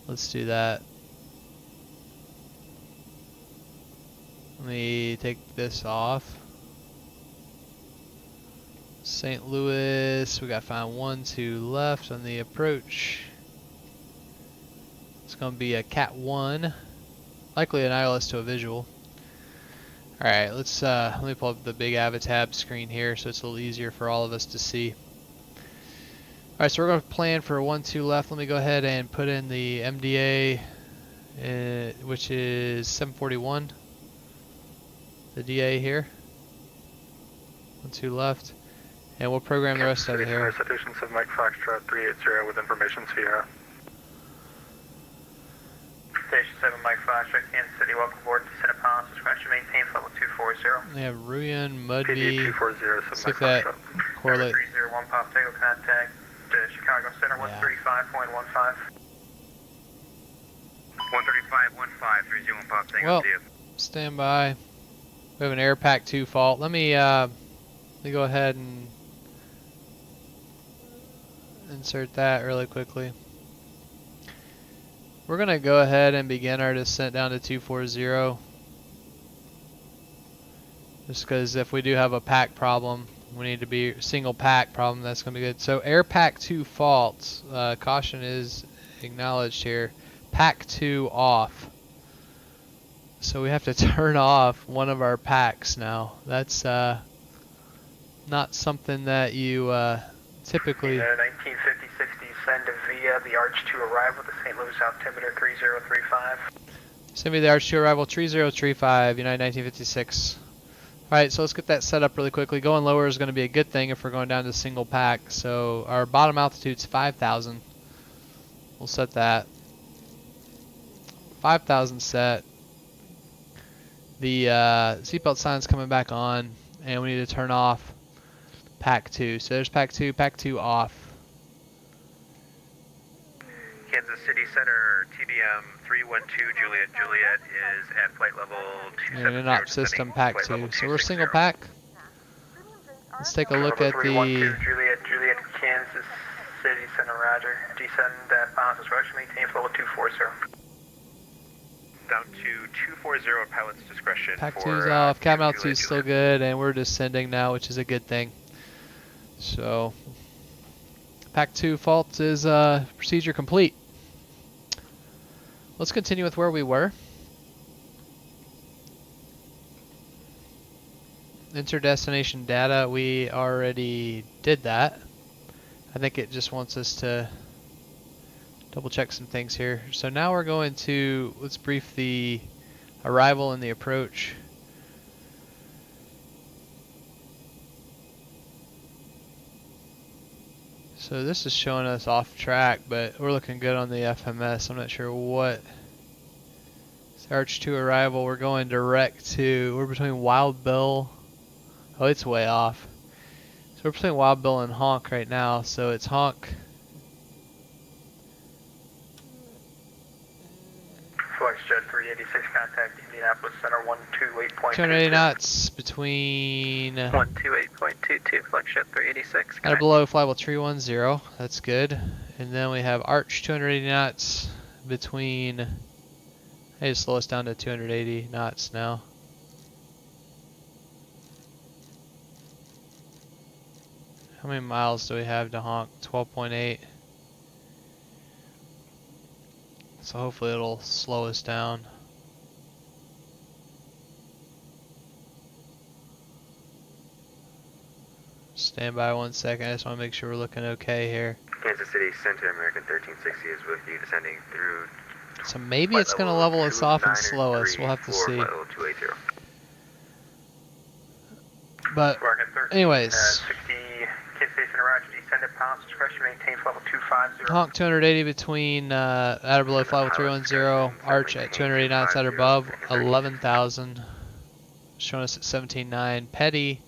Let's do that. Let me take this off. St. Louis, we got to find 1-2 left on the approach. It's going to be a Cat 1, likely an ILS to a visual. Alright, let's let me pull up the big Avatab screen here so it's a little easier for all of us to see. Alright, so we're going to plan for 1-2 left. Let me go ahead and put in the MDA, which is 741. The DA here. 1-2 left. And we'll program the rest of it here. Citations of Mike Foxtrot 380 with information Sierra. Station 7 Mike Foxtrot, Kansas City, welcome aboard. Descent upon discretion, maintain level 240. They have Ruyan, Mudby. 240, See if that correlate. 301 Pop Tango contact Chicago Center 135.15. 135.15, 301 Pop Tango. Well, stand by. We have an Air Pack 2 fault. Let me go ahead and insert that really quickly. We're going to go ahead and begin our descent down to 240. Just because if we do have a pack problem, we need to be single pack problem, that's going to be good. So Air Pack 2 faults, caution is acknowledged here. Pack 2 off. So we have to turn off one of our packs now. That's not something that you typically... 1950-60, send via the Arch 2 arrival to St. Louis altimeter 3035. Send me the Arch 2 arrival 3035, United 1956. Alright, so let's get that set up really quickly. Going lower is going to be a good thing if we're going down to single pack. So our bottom altitude's 5,000. We'll set that. 5,000 set. The seatbelt sign's coming back on, and we need to turn off Pack 2. So there's Pack 2 off. Kansas City Center, TBM 312 Juliet is at flight level 270. And an op system Pack 2. So we're single pack. Let's take a look at the... Juliet, Kansas City Center, roger. Descend at Bounce Discretion, maintain level 240. Down to 240, pilot's discretion. Pack 2's off, cabin altitude's still good, and we're descending now, which is a good thing. So, Pack 2 fault is procedure complete. Let's continue with where we were. Enter destination data, we already did that. I think it just wants us to double check some things here. So now we're going to, let's brief the arrival and the approach. So this is showing us off track, but we're looking good on the FMS. I'm not sure what. Arch 2 arrival, we're going direct to, we're between Wild Bill. Oh, it's way off. So we're between Wild Bill and Honk right now. So it's Honk. FlexJet 386, contact Indianapolis Center 128.22. 280 knots between 128.22, FlexJet 386. Out of below, fly level 310, that's good. And then we have Arch 280 knots between, hey, just slow us down to 280 knots now. How many miles do we have to Honk? 12.8. So hopefully it'll slow us down. Stand by 1 second, I just want to make sure we're looking okay here. Kansas City Center, American 1360 is with you, descending through. So maybe it's going to level us off and slow us, we'll have to see. But anyways, 60, Kansas City Center, roger, descended, pounds, discretion, maintain level 250. Honk 280 between at or below fly level 310, Arch at 280 knots at or above, 11,000, showing us at 17.9. Petty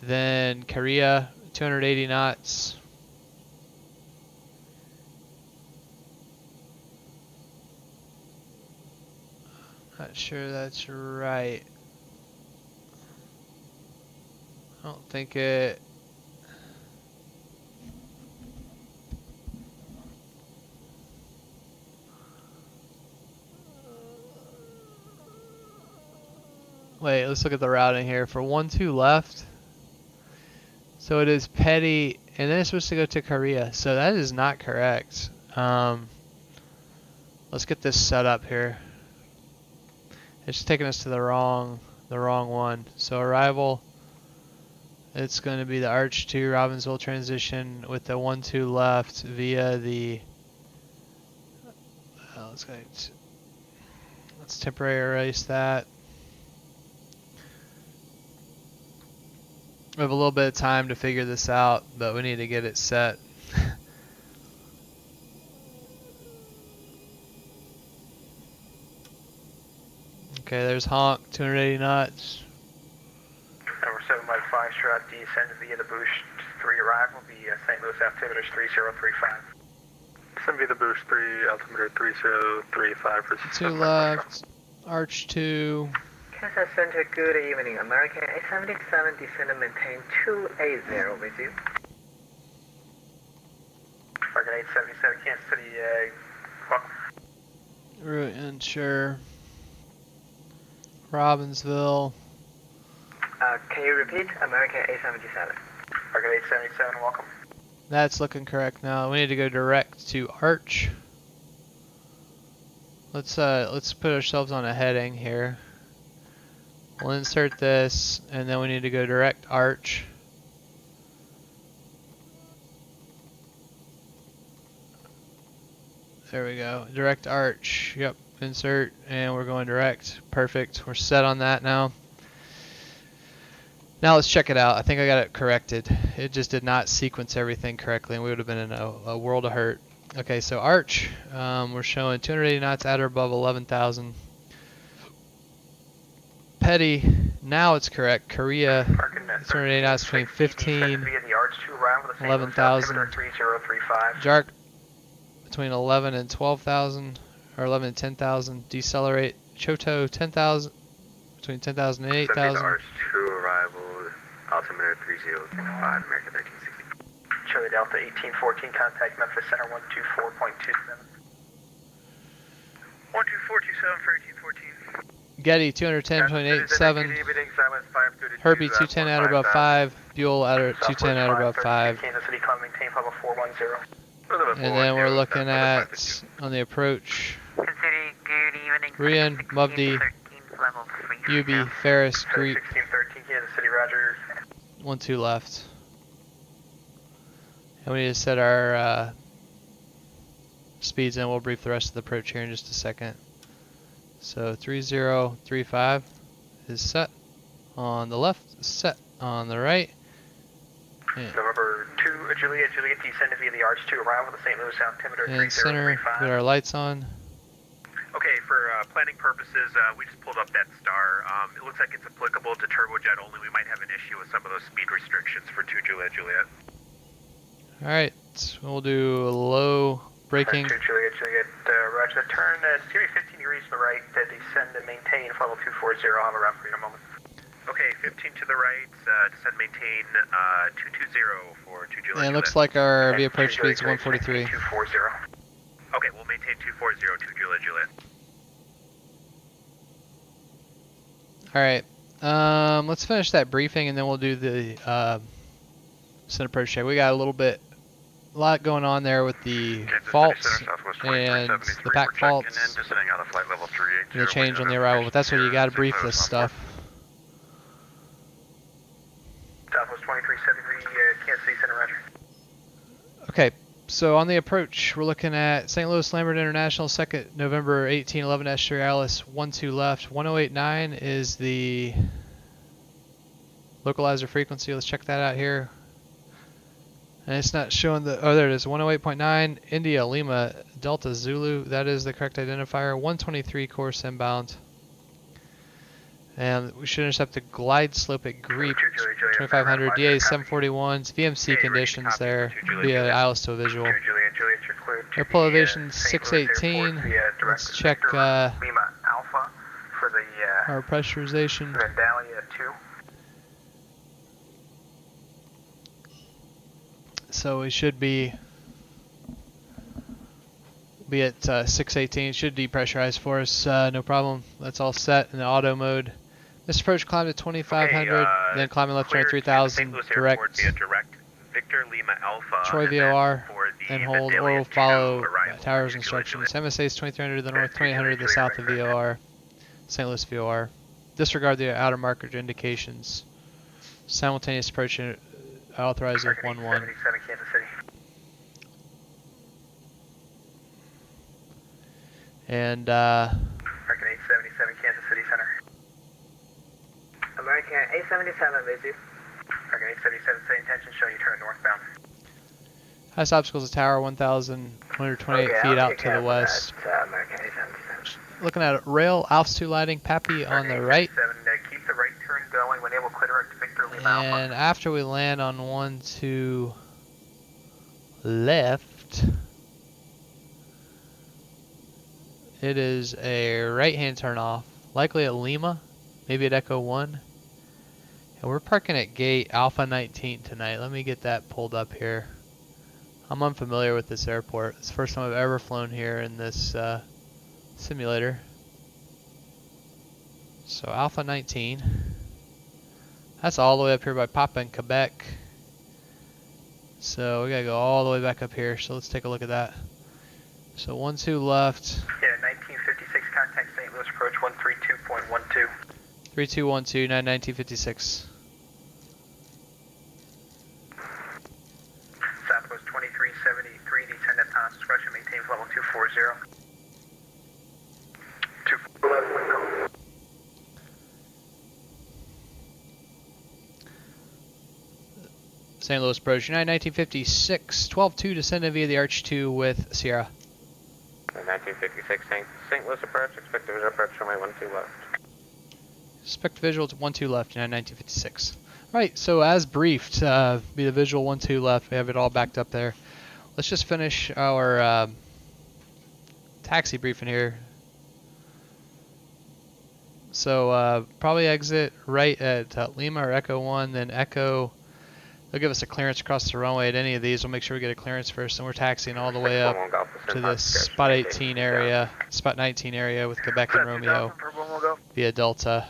then Korea, 280 knots. Not sure that's right. I don't think it. Wait, let's look at the routing here. For 1-2 left. So it is Petty, and then it's supposed to go to Korea. So that is not correct. Let's get this set up here. It's taking us to the wrong one. So arrival, it's going to be the Arch 2 Robbinsville transition with the 1-2 left via the. Let's temporarily erase that. We have a little bit of time to figure this out, but we need to get it set. Okay, there's honk, 280 knots. Number 7 by 5 Foxtrot, descend via the boost 3 arrival, the St. Louis altimeter is 3035. Descend via the boost 3, altimeter 3035 for 2 left, Arch 2. Kansas Center, good evening. American A77, descend and maintain 280 with you. American 877, Kansas City, welcome. Route unsure. Robbinsville. Can you repeat? American A77. American 877, welcome. That's looking correct now. We need to go direct to Arch. Let's put ourselves on a heading here. We'll insert this, and then we need to go direct Arch. There we go. Direct Arch. Yep. Insert, and we're going direct. Perfect. We're set on that now. Now let's check it out. I think I got it corrected. It just did not sequence everything correctly, and we would have been in a world of hurt. Okay, so Arch, we're showing 280 knots at or above 11,000. Petty, now it's correct. Korea, 280 knots between 15, 11,000. Jark, between 11 and 12,000, or 11 and 10,000. Decelerate. Choto, 10,000, between 10,000 and 8,000. Arch 2 arrival, altimeter 3025, American 1360. Charlie Delta 1814, contact Memphis Center 124.27. 12427 for 1814. Getty 210.87. Herbie 210 at or above 5. Buell at or 210 at or above 5. Kansas City, climb maintain level 410. And then we're looking at, on the approach, Rian, Mubdi, UB, Ferris, Creep, 1613, Kansas City, roger. 1-2 left. And we need to set our speeds in. We'll brief the rest of the approach here in just a second. So 3035 is set on the left, set on the right. Yeah. November 2, Juliet, descend via the Arch 2 arrival with the St. Louis altimeter 3035. Put our lights on. Okay, for planning purposes, we just pulled up that star. It looks like it's applicable to turbojet only. We might have an issue with some of those speed restrictions for 2 Juliet. Alright, we'll do low braking. 2 Juliet, roger. Turn, it's going to be 15 degrees to the right, descend and maintain level 240. I'll have a route for you in a moment. Okay, 15 to the right, descend maintain 220 for 2 Juliet. And it looks like our V approach speed is 143. 240. Okay, we'll maintain 240, 2 Juliet. Alright, let's finish that briefing and then we'll do the center approach check. We got a lot going on there with the faults and the pack faults and the change on the arrival, but that's what you got to brief this stuff. Southwest 2373, Kansas City Center, roger. Okay, so on the approach, we're looking at St. Louis Lambert International, 2nd November 1811 Estuary Alice, 1-2 left. 1089 is the localizer frequency. Let's check that out here. And it's not showing the, oh, there it is, 108.9, India, Lima, Delta, Zulu. That is the correct identifier. 123 course inbound. And we should intercept the glide slope at Greep, 2500, DA 741s, VMC conditions there via ILS to a visual. Airport elevation 618. Let's check our pressurization. So we should be at 618. Should depressurize for us, no problem. That's all set in the auto mode. This approach climb to 2500, then climbing left turn 3000 direct. Victor Lima Alpha. Troy VOR and hold, or we'll follow tower's instructions. MSA is 2300 to the north, 2800 to the south of VOR. St. Louis VOR. Disregard the outer marker indications. Simultaneous approach authorized with 11. And American 877 Kansas City Center. American 877, busy. American 877, same intention, showing you turn northbound. highest obstacle is a tower 1,128 feet out to the west. American 877. Looking at rail, altitude lighting, Pappy on the right. Keep the right turn going when able, clear direct to Victor Lima Alpha. And after we land on 12 left, it is a right-hand turn off, likely at Lima, maybe at Echo 1. And we're parking at gate Alpha 19 tonight. Let me get that pulled up here. I'm unfamiliar with this airport. It's the first time I've ever flown here in this simulator. So Alpha 19. That's all the way up here by Papa in Quebec. So we gotta go all the way back up here. So let's take a look at that. So 12 left. Yeah, 1956, contact St. Louis approach 132.12. 3212, 1956. Southwest 2373, descend at Thomas discretion, maintains level 240. 240. St. Louis approach, United 1956, 12-2 descending via the Arch 2 with Sierra. 1956, St. Louis approach, expect the visual approach, runway 12 left. Expect visual to 12 left, United 1956. Right, so as briefed, be the visual 12 left, we have it all backed up there. Let's just finish our taxi briefing here. So probably exit right at Lima or Echo 1, then Echo. They'll give us a clearance across the runway at any of these. We'll make sure we get a clearance first, and we're taxiing all the way up to the spot 18 area, spot 19 area with Quebec and Romeo via Delta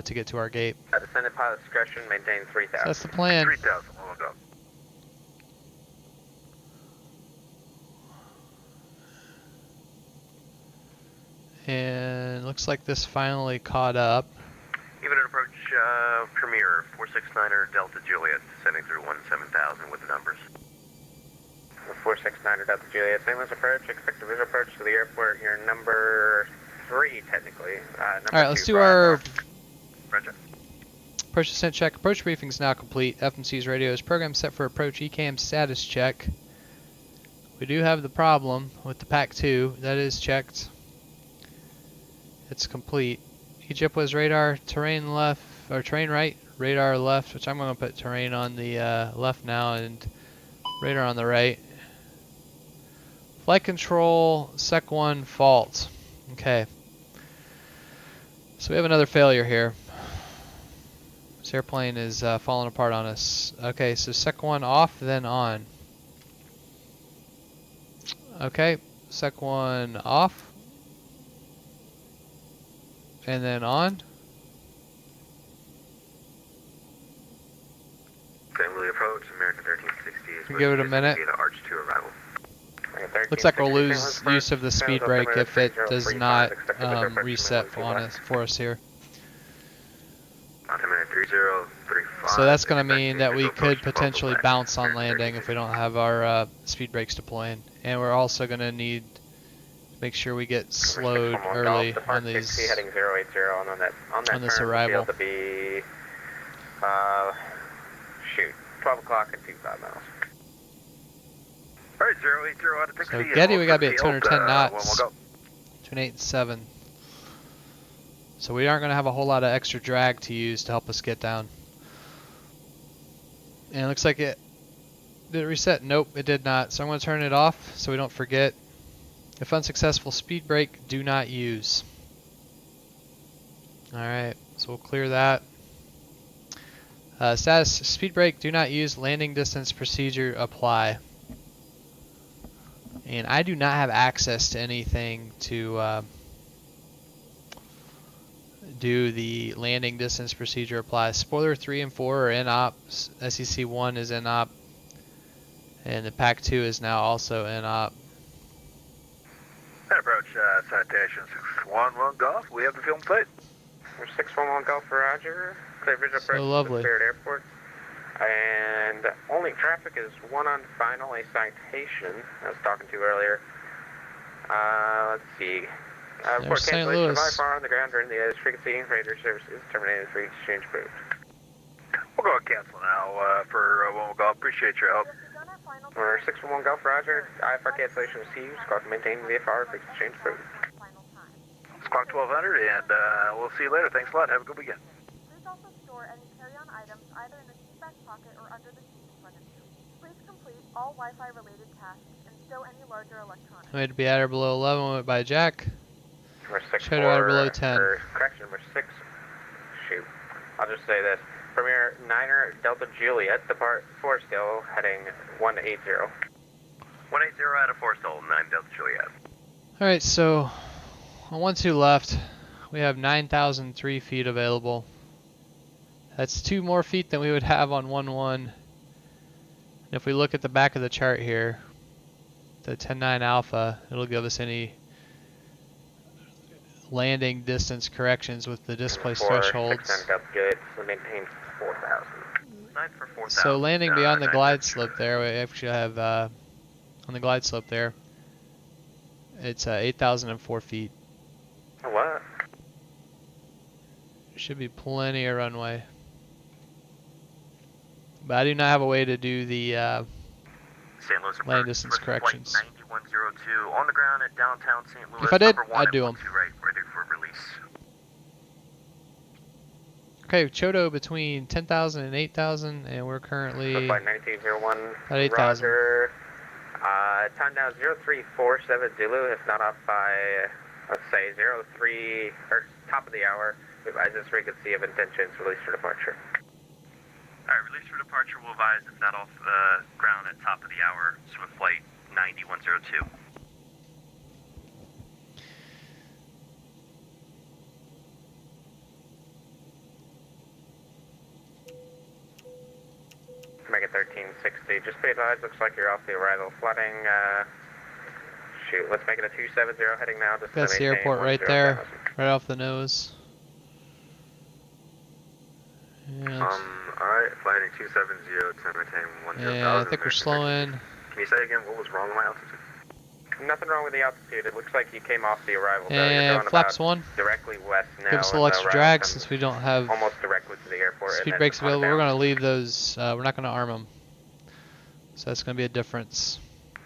to get to our gate. Descended pilot discretion, maintain 3000. So that's the plan. 3000, we'll go. And looks like this finally caught up. Even an approach, Premier, 469er Delta Juliet, descending through 17,000 with the numbers. 469er Delta Juliet, St. Louis approach, expect a visual approach to the airport. You're number 3, technically. Alright, let's do our Roger. approach descent check. Approach briefing is now complete. FMC's radio is programmed set for approach ECAM status check. We do have the problem with the PAC 2. That is checked. It's complete. Egypt was radar, terrain left, or terrain right, radar left, which I'm going to put terrain on the left now and radar on the right. Flight control, sec 1 fault. Okay. So we have another failure here. This airplane is falling apart on us. Okay, so sec 1 off, then on. Okay, sec 1 off. And then on. Family approach, American 1360. We'll give it a minute. Arch 2 arrival. Looks like we'll lose use of the speed brake if it does not reset for us here. So that's going to mean that we could potentially bounce on landing if we don't have our speed brakes deploying. And we're also going to need to make sure we get slowed early on these heading 080 on this arrival. To be, shoot, 12 o'clock and 25 miles. Alright, 080 out of taxi. So Getty, we got to be at 210 knots. Between 8 and 7. So we aren't going to have a whole lot of extra drag to use to help us get down. And it looks like it did it reset? Nope, it did not. So I'm going to turn it off so we don't forget. If unsuccessful, speed brake, do not use. Alright, so we'll clear that. Status, speed brake, do not use, landing distance procedure, apply. And I do not have access to anything to do the landing distance procedure apply. Spoiler 3 and 4 are in op, SEC 1 is in op, and the Pack 2 is now also in op. Approach citation 611 Golf. We have the film plate. 611 Golf, Roger. Clear visual approach lovely. to Spirit Airport. And only traffic is one on final, a citation I was talking to earlier. Let's see. Report St. cancellation of Louis. IFR on the ground during the frequency. Radar service is terminated for exchange approved. We'll go and cancel now for 11 Golf. Appreciate your help. Or 611 Golf, Roger. IFR cancellation received. Squawk to maintain VFR for exchange approved. Squawk 1200, and we'll see you later. Thanks a lot. Have a good weekend. Please also store any carry-on items either in the seat back pocket or under the seat in front of you. Please complete all Wi-Fi related tasks and stow any larger electronics. I made to be at or below 11, went by Jack. Number 6 Try to ride below 10. Correction, number 6. Shoot. I'll just say this. Premier 9er Delta Juliet, depart Foresthill, heading 180. 180 out of Foresthill, 9 Delta Juliet. Alright, so on 1-2 left, we have 9,003 feet available. That's 2 more feet than we would have on 1-1. And if we look at the back of the chart here, the 10-9 Alpha, it'll give us any landing distance corrections with the displaced thresholds. 6 Delta Juliet, maintain 4,000. 9 for 4,000. So landing beyond the glide slope there, we actually have on the glide slope there, it's 8,004 feet. What? Should be plenty of runway. But I do not have a way to do the St. Louis landing distance corrections. 9102 on the ground at downtown St. Louis. If I did, number 1 I'd do and 'em. 12 right, ready for release. Okay, Chodo between 10,000 and 8,000, and we're currently Flight 1901. at 8,000. Roger. Time now 0347 Zulu, if not off by, let's say 03, or top of the hour. We advise this frequency of intentions, release for departure. Alright, release for departure will advise if not off the ground at top of the hour, Swift Flight 9102. Make it 1360. Just be advised, looks like you're off the arrival flooding. Shoot, let's make it a 270 heading now. Just That's the airport right there, right off the nose. Yeah, Alright, flighting 270 to maintain 10,000. yeah, I think we're slowing. Can you say again what was wrong with my altitude? Nothing wrong with the altitude. It looks like you came off the arrival. And flaps 1. Directly west now. Give us a little extra drag since we don't have almost directly to the airport. speed brakes available. We're going to leave those, we're not going to arm them. So that's going to be a difference.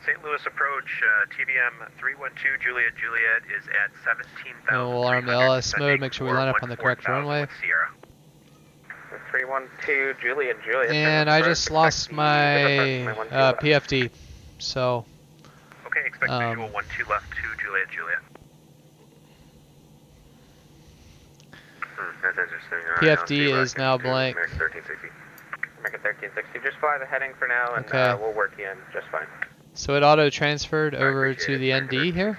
St. Louis approach, TBM 312 Juliet Juliet is at 17,000. And we'll arm the LS mode, make sure we line up on the correct runway. Sierra. 312 Juliet Juliet. And I just lost my PFD, so Okay, expect visual 12 left to Juliet Juliet. That's interesting. PFD is now blank. 1360. Make it 1360. Just fly the heading for now, and Okay. we'll work you in just fine. So it auto transferred over to the ND here.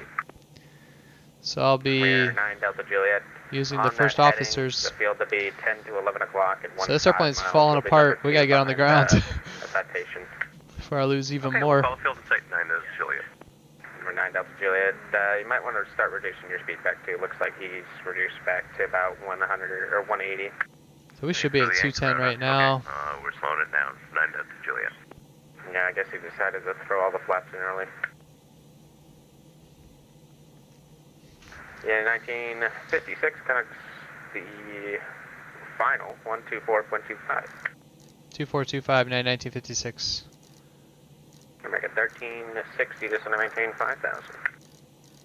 So I'll be Clear 9 Delta Juliet. using On the that first heading, officers. The field to be 10 to 11 o'clock at 1. So this airplane's falling apart. We gotta get on the ground Citation. before I lose even Okay, more. We'll call the field and site 9 Delta Juliet. Number 9 Delta Juliet. You might want to start reducing your speed back too. Looks like he's reduced back to about 100 or 180. So we should be at 210 right now. Okay. We're slowing it down. 9 Delta Juliet. Yeah, I guess he decided to throw all the flaps in early. Yeah, 1956 connects the final 124.25. 2425 1956. We'll make it 1360, just want to maintain 5,000.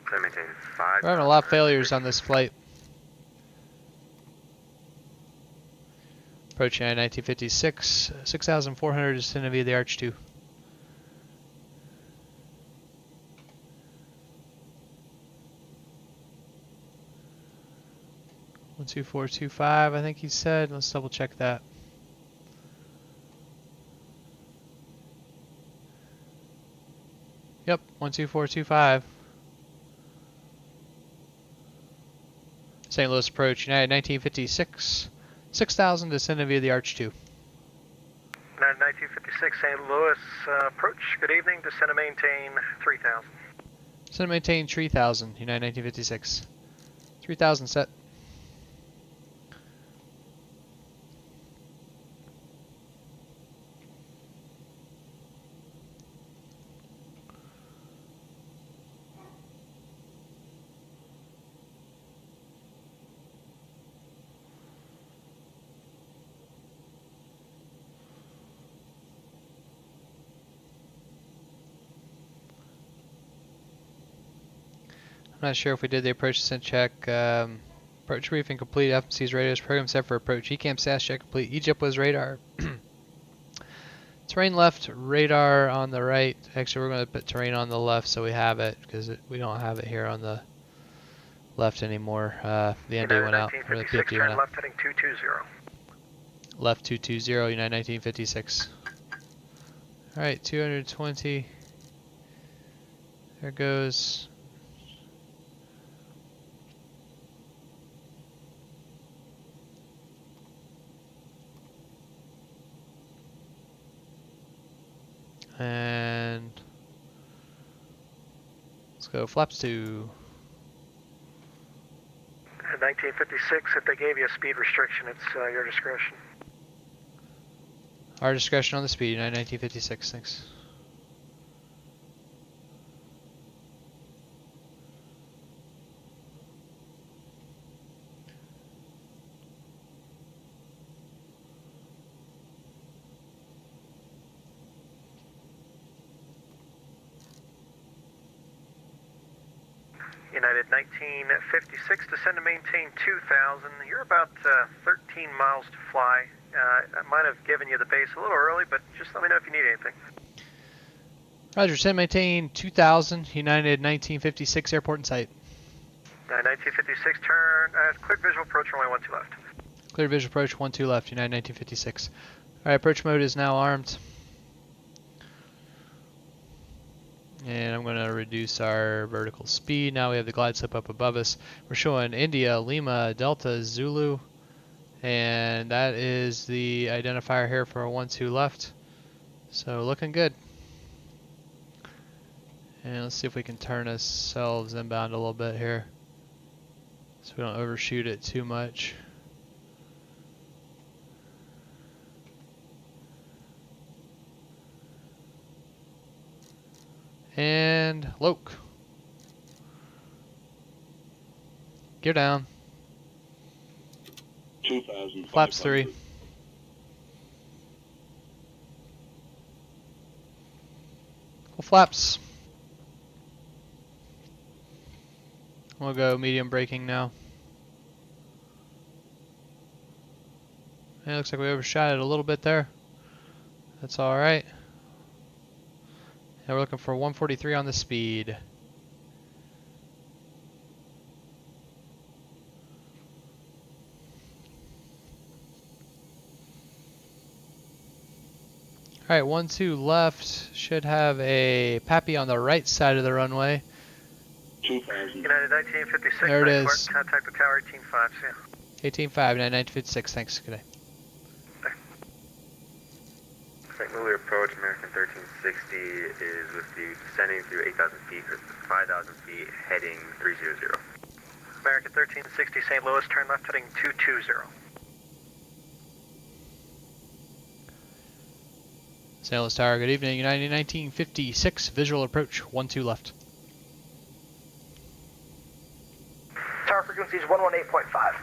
So maintain 5. We're having a lot of failures on this flight. Approaching United 1956, 6,400 descending via the Arch 2. One 2425, I think he said. Let's double check that. Yep, 12425. St. Louis approach, United 1956, 6,000 descending via the Arch 2. United 1956, St. Louis approach. Good evening. Descend and maintain 3,000. Descend and maintain 3,000, United 1956. 3,000 set. I'm not sure if we did the approach descent check. Approach briefing complete. FMC's radios program set for approach. ECAM SAS check complete. Egypt was radar. Terrain left, radar on the right. Actually, we're going to put terrain on the left so we have it, because we don't have it here on the left anymore. The ND went out. Or the PFD went out. Left heading 220. Left 220, United 1956. Alright, 220. There goes. And let's go flaps 2. 1956, if they gave you a speed restriction, it's your discretion. Our discretion on the speed, 1956, thanks. United 1956, descend and maintain 2,000. You're about 13 miles to fly. I might have given you the base a little early, but just let me know if you need anything. Roger, descend and maintain 2,000, United 1956, airport in sight. 1956, turn, clear visual approach, only 12 left. Clear visual approach, 12 left, United 1956. Alright, approach mode is now armed. And I'm going to reduce our vertical speed. Now we have the glide slope up above us. We're showing India, Lima, Delta, Zulu. And that is the identifier here for a 1-2 left. So looking good. And let's see if we can turn ourselves inbound a little bit here, so we don't overshoot it too much. And Loke. Gear down. 2,000. Flaps 3. Full flaps. We'll go medium braking now. And it looks like we overshot it a little bit there. That's alright. And we're looking for 143 on the speed. Alright, 1-2 left. Should have a Pappy on the right side of the runway. 2,000. United 1956, there it is. Contact the tower 18.5, see ya. 18.5, 1956, thanks, good day. St. Louis approach, American 1360 is with you descending through 8,000 feet or 5,000 feet, heading 300. American 1360, St. Louis, turn left heading 220. St. Louis Tower, good evening, United 1956, visual approach, 1-2 left. Tower frequency is 118.5.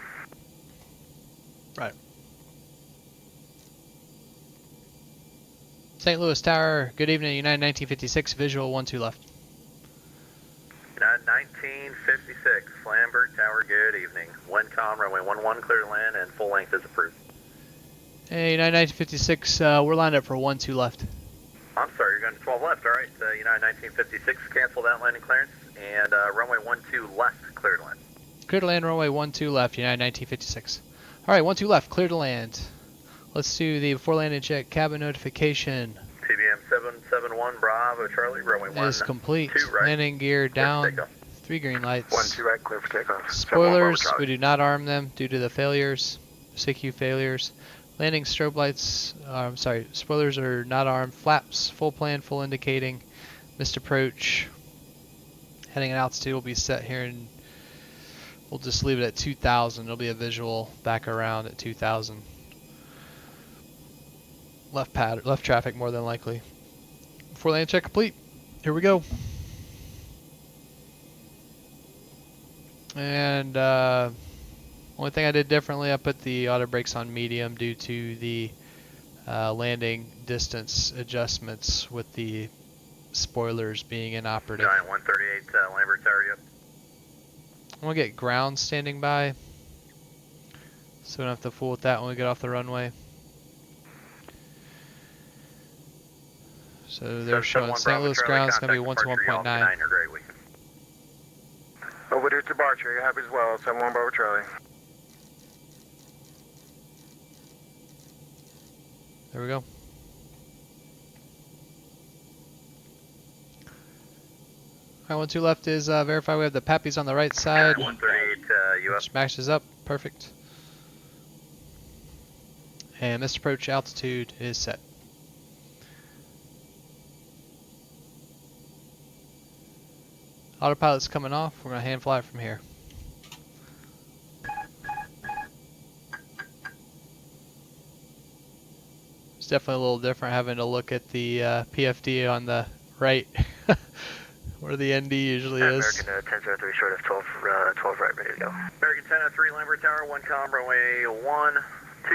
Right. St. Louis Tower, good evening, United 1956, visual 1-2 left. United 1956, Lambert Tower, good evening. 1 com, runway 11, clear to land, and full length is approved. Hey, United 1956, we're lined up for 1-2 left. I'm sorry, you're going to 12 left. All right, United 1956, cancel that landing clearance. And runway 12 left, clear to land. Clear to land, runway 12 left, United 1956. All right, 12 left, clear to land. Let's do the before landing check, cabin notification. TBM 771, Bravo, Charlie, runway 12 Is complete. right. Landing gear down, 3 green lights. 12 right, clear for takeoff. Spoilers, we do not arm them due to the failures, CQ failures. Landing strobe lights, spoilers are not armed. Flaps, full plan, full indicating. Missed approach. Heading at altitude will be set here, and we'll just leave it at 2,000. It'll be a visual back around at 2,000. Left traffic more than likely. Before landing check complete, here we go. And only thing I did differently, I put the auto brakes on medium due to the landing distance adjustments with the spoilers being inoperative. Giant 138, Lambert Tower, yep. I'm going to get ground standing by, so we don't have to fool with that when we get off the runway. So they're showing St. Louis ground is going to be 121.9. Over to departure, you happy as well, 71 Bravo Charlie. There we go. Alright, 12 left is verify we have the Pappies on the right side. 138, you up. Which matches up, perfect. And missed approach altitude is set. Autopilot's coming off, we're going to hand fly it from here. It's definitely a little different having to look at the PFD on the right, where the ND usually is. American 1003 short of 12 right, ready to go. American 1003, Lambert Tower, 1 com, runway 12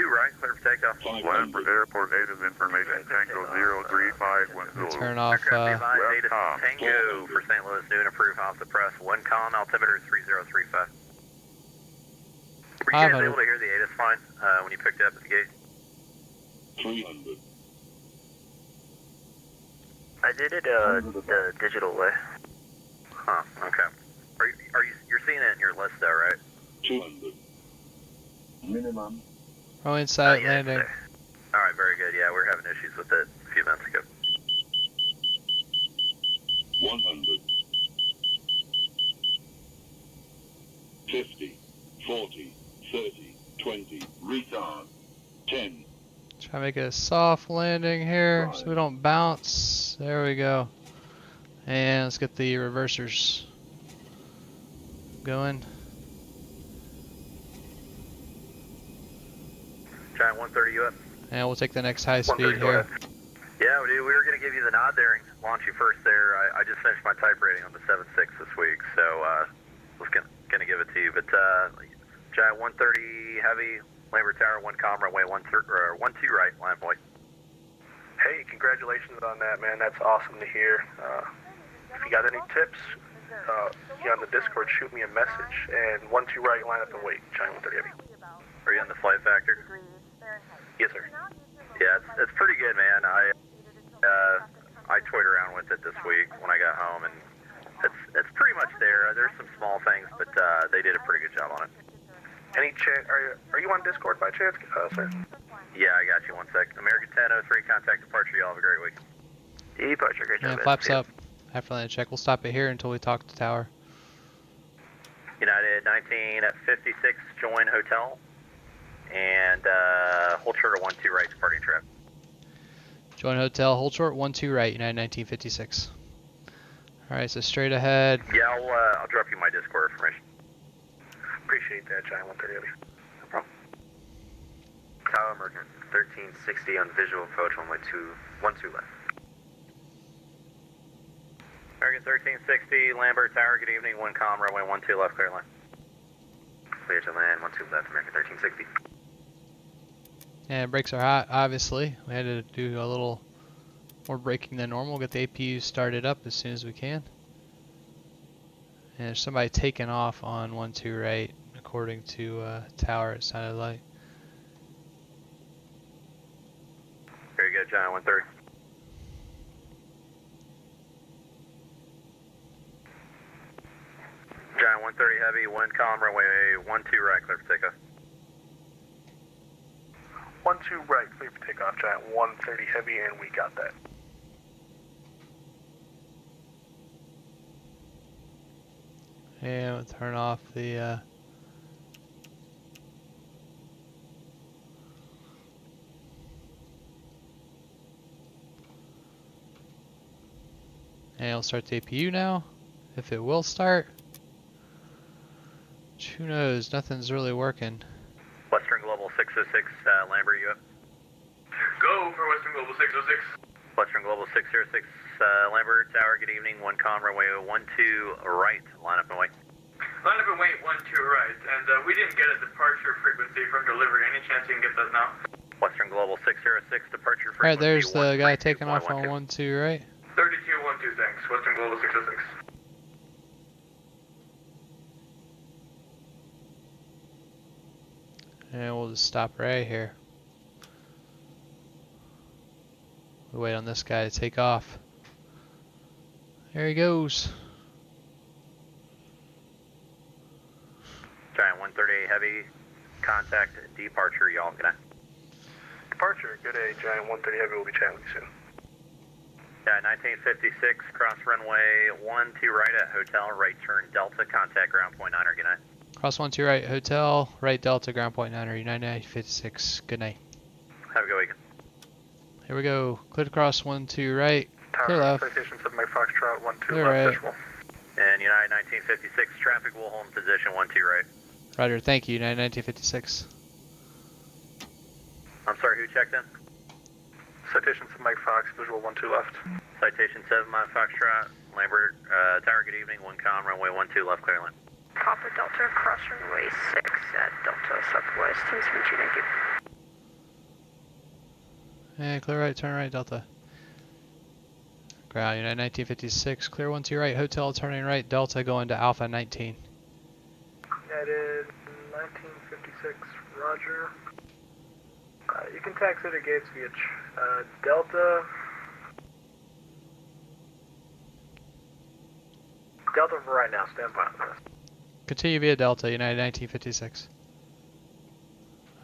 right, clear for takeoff. Lambert Airport, native information, Tango 03510. Turn off Tango for St. Louis, noon approved off the press, 1 com, altimeter 3035. Were you guys able to hear the ATIS fine when you picked it up at the gate? 300. I did it the digital way. Huh, okay. You're seeing it in your list though, right? 200. Minimum. Oh, inside landing. Alright, very good. Yeah, we were having issues with it a few minutes ago. 100. 50. 40. 30. 20. Retard. 10. Try to make it a soft landing here so we don't bounce. There we go. And let's get the reversers going. Giant 130, you up? And we'll take the next high speed here. Yeah, we were going to give you the nod there and launch you first there. I just finished my type rating on the 7.6 this week, so I was going to give it to you. But Giant 130 heavy, Lambert Tower, 1 com, runway 12 right, line point. Hey, congratulations on that, man. That's awesome to hear. If you got any tips, get on the Discord, shoot me a message, and 12 right, line up and wait. Giant 130 heavy. Are you on the flight factor? Yes, sir. Yeah, it's pretty good, man. I toyed around with it this week when I got home, and it's pretty much there. There's some small things, but they did a pretty good job on it. Any chance? Are you on Discord by chance, sir? Yeah, I got you. 1 sec. American 1003, contact departure. Y'all have a great week. Departure, great job. And flaps up. After landing check, we'll stop it here until we talk to tower. United 1956, join hotel. And hold short of 12 right, departing trip. Join hotel, hold short 12 right, United 1956. Alright, so straight ahead. Yeah, I'll drop you my Discord information. Appreciate that, Giant 130 heavy. No problem. Tower American 1360 on visual approach, runway 12 left. American 1360, Lambert Tower, good evening, 1 com, runway 12 left, clear line. Clear to land, 12 left, American 1360. And brakes are hot, obviously. We had to do a little more braking than normal. Get the APU started up as soon as we can. And there's somebody taking off on 12 right, according to tower, it sounded like. Giant 130. Giant 130 heavy, wind calm, runway 12 right, clear for takeoff. 12 right, clear for takeoff. Giant 130 heavy, and we got that. And we'll turn off the and we'll start the APU now, if it will start. Who knows, nothing's really working. Western Global 606, Lambert, you up? Go for Western Global 606. Western Global 606, Lambert Tower, good evening. One com, runway 12 right, line up and wait. Line up and wait, 12 right, and we didn't get a departure frequency from delivery. Any chance you can get that now? Western Global 606, departure frequency. Alright, there's the guy taking off on 12, right? 3212, thanks. Western Global 606. And we'll just stop right here. We wait on this guy to take off. There he goes. Giant 138 heavy, contact departure, y'all. Good night. Departure, good day. Giant 130 heavy, we'll be chatting with you soon. Yeah, 1956, cross runway 12 right at hotel, right turn Delta, contact ground point 9er, good night. Cross 12 right, hotel, right Delta, ground point 9er, United 56. Good night. Have a good weekend. Here we go. Clear to cross 12 right. Clear left. Citation 7 Mike Foxtrot, 12 Clear left, right. visual. And United 1956, traffic will hold in position 12 right. Roger, thank you, United 1956. I'm sorry, who checked in? Citation 7 Mike Fox, visual 12 left. Citation 7 Mike Foxtrot, Lambert Tower, good evening. One com, runway 12 left, clear line. Papa Delta, cross runway 6 at Delta Southwest, 1072, thank you. And clear right, turn right, Delta. Ground, United 1956, clear 12 right, hotel, turning right, Delta, going to Alpha 19. United 1956, roger. You can taxi to gates via Delta. Delta for right now, stand by. Continue via Delta, United 1956.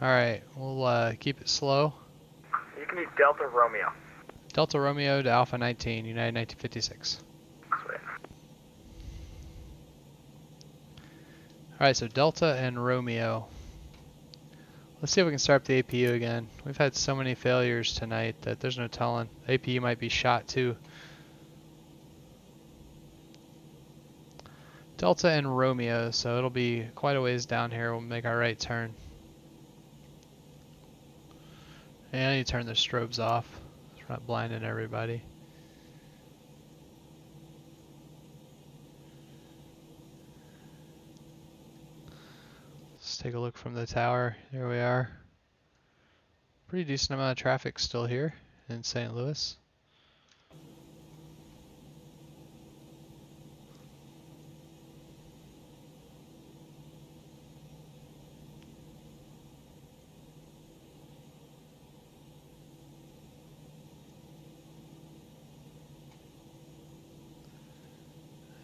Alright, we'll keep it slow. You can be Delta Romeo. Delta Romeo to Alpha 19, United 1956. Sweet. Alright, so Delta and Romeo. Let's see if we can start up the APU again. We've had so many failures tonight that there's no telling. The APU might be shot too. Delta and Romeo, so it'll be quite a ways down here. We'll make our right turn. And I need to turn the strobes off. It's not blinding everybody. Let's take a look from the tower. There we are. Pretty decent amount of traffic still here in St. Louis.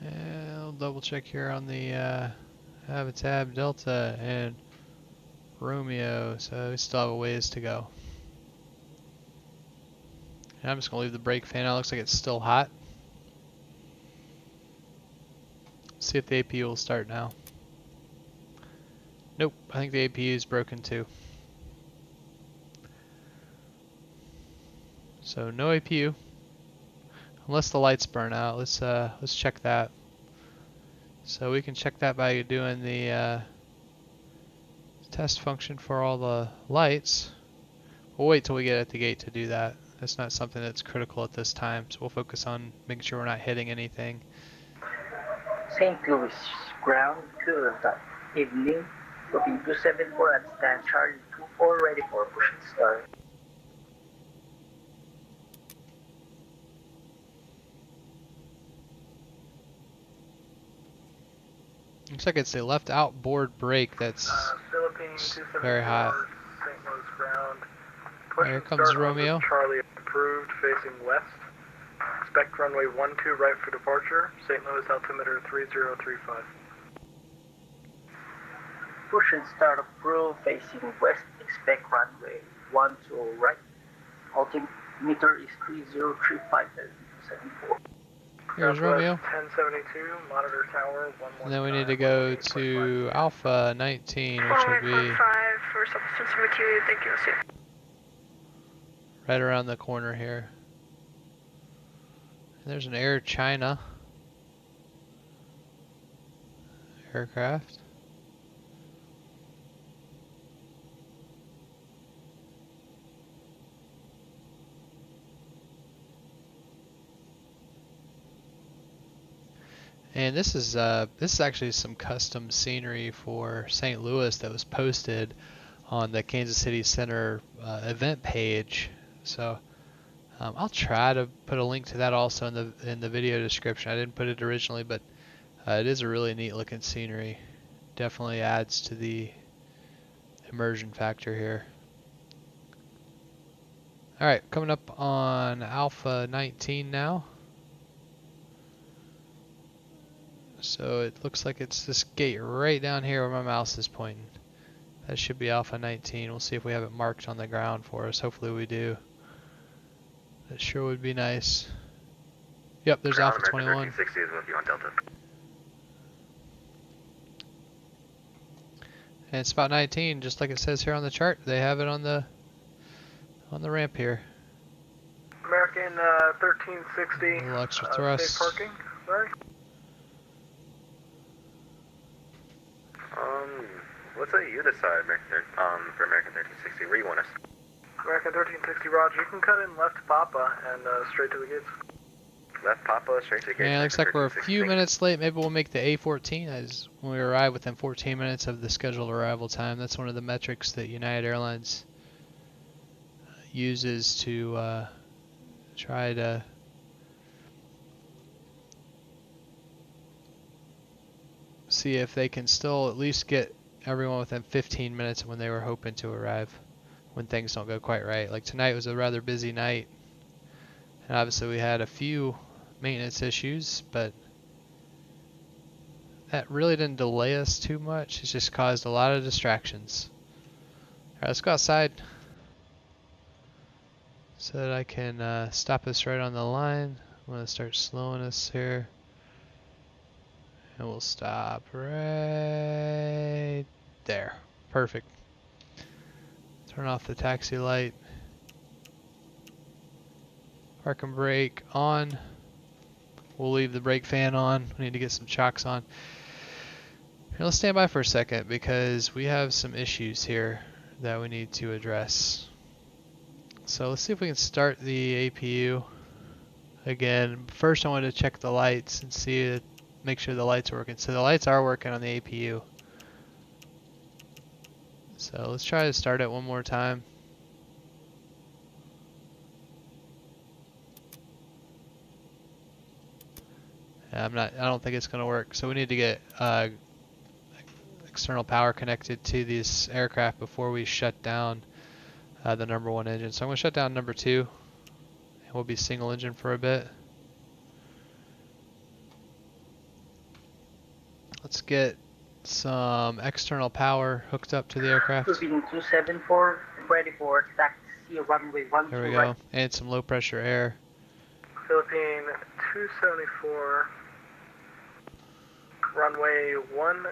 And I'll double check here on the Habitab Delta and Romeo, so we still have a ways to go. And I'm just gonna leave the brake fan out. Looks like it's still hot. See if the APU will start now. Nope, I think the APU is broken too. So no APU, unless the lights burn out. Let's check that. So we can check that by doing the test function for all the lights. We'll wait till we get at the gate to do that. That's not something that's critical at this time, so we'll focus on making sure we're not hitting anything. St. Louis ground, good evening. Booking 274 at stand Charlie 24, ready for push and start. Looks like it's the left outboard brake that's very hot. St. Louis ground. Here comes Romeo. Charlie approved, facing west. Expect runway 12 right for departure. St. Louis altimeter 3035. Push and start approved, facing west. Expect runway 12 right. Altimeter is 3035.74. Here's Romeo. 1072, monitor tower 115. And then we need to go to Alpha 19, which would be 5 for substance material. Thank you. See. right around the corner here. And there's an Air China aircraft. And this is actually some custom scenery for St. Louis that was posted on the Kansas City Center event page. So I'll try to put a link to that also in the video description. I didn't put it originally, but it is a really neat looking scenery. Definitely adds to the immersion factor here. All right, coming up on Alpha 19 now. So it looks like it's this gate right down here where my mouse is pointing. That should be Alpha 19. We'll see if we have it marked on the ground for us. Hopefully we do. That sure would be nice. Yep, there's Alpha 21. 1360 is with you on Delta. And it's about 19, just like it says here on the chart. They have it on the ramp here. American 1360. A little extra thrust. Safe parking. Sorry. What's that you decide, for American 1360? Where you want us? American 1360, Roger. You can cut in left Papa and straight to the gates. Left Papa, straight to the gates. Yeah, looks like we're a few minutes late. Maybe we'll make the A14 as when we arrive within 14 minutes of the scheduled arrival time. That's one of the metrics that United Airlines uses to try to see if they can still at least get everyone within 15 minutes of when they were hoping to arrive, when things don't go quite right. Like tonight was a rather busy night, and obviously we had a few maintenance issues, but that really didn't delay us too much. It's just caused a lot of distractions. Alright, let's go outside so that I can stop us right on the line. I'm going to start slowing us here. And we'll stop right there. Perfect. Turn off the taxi light. Park and brake on. We'll leave the brake fan on. We need to get some chocks on. Here, let's stand by for a second because we have some issues here that we need to address. So let's see if we can start the APU again. First I want to check the lights and see it. Make sure the lights are working. So the lights are working on the APU. So let's try to start it one more time. I don't think it's going to work. So we need to get external power connected to this aircraft before we shut down the number 1 engine. So I'm going to shut down number 2. And we'll be single engine for a bit. Let's get some external power hooked up to the aircraft. Philippine 274, ready for taxi runway 12 There we go. right. And some low pressure air. Philippine 274, runway 12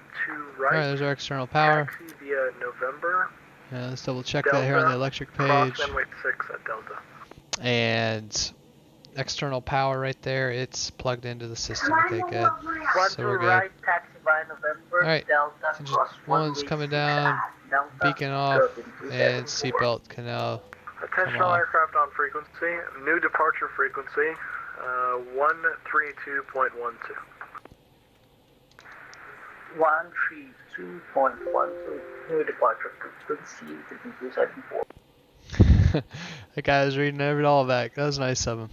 right. Alright, there's our external power. Taxi via November. And let's double check that here on the electric page. Cross runway 6 at Delta. And external power right there, it's plugged into the system. Okay, good. So we're good. Right, taxi via November, Alright, Delta, engine cross 1's coming down, Delta, beacon off, and seatbelt can now Attention come all on. aircraft on frequency. New departure frequency, 132.12. 132.12, new departure frequency, 274. The guy was reading it all back. That was nice of him.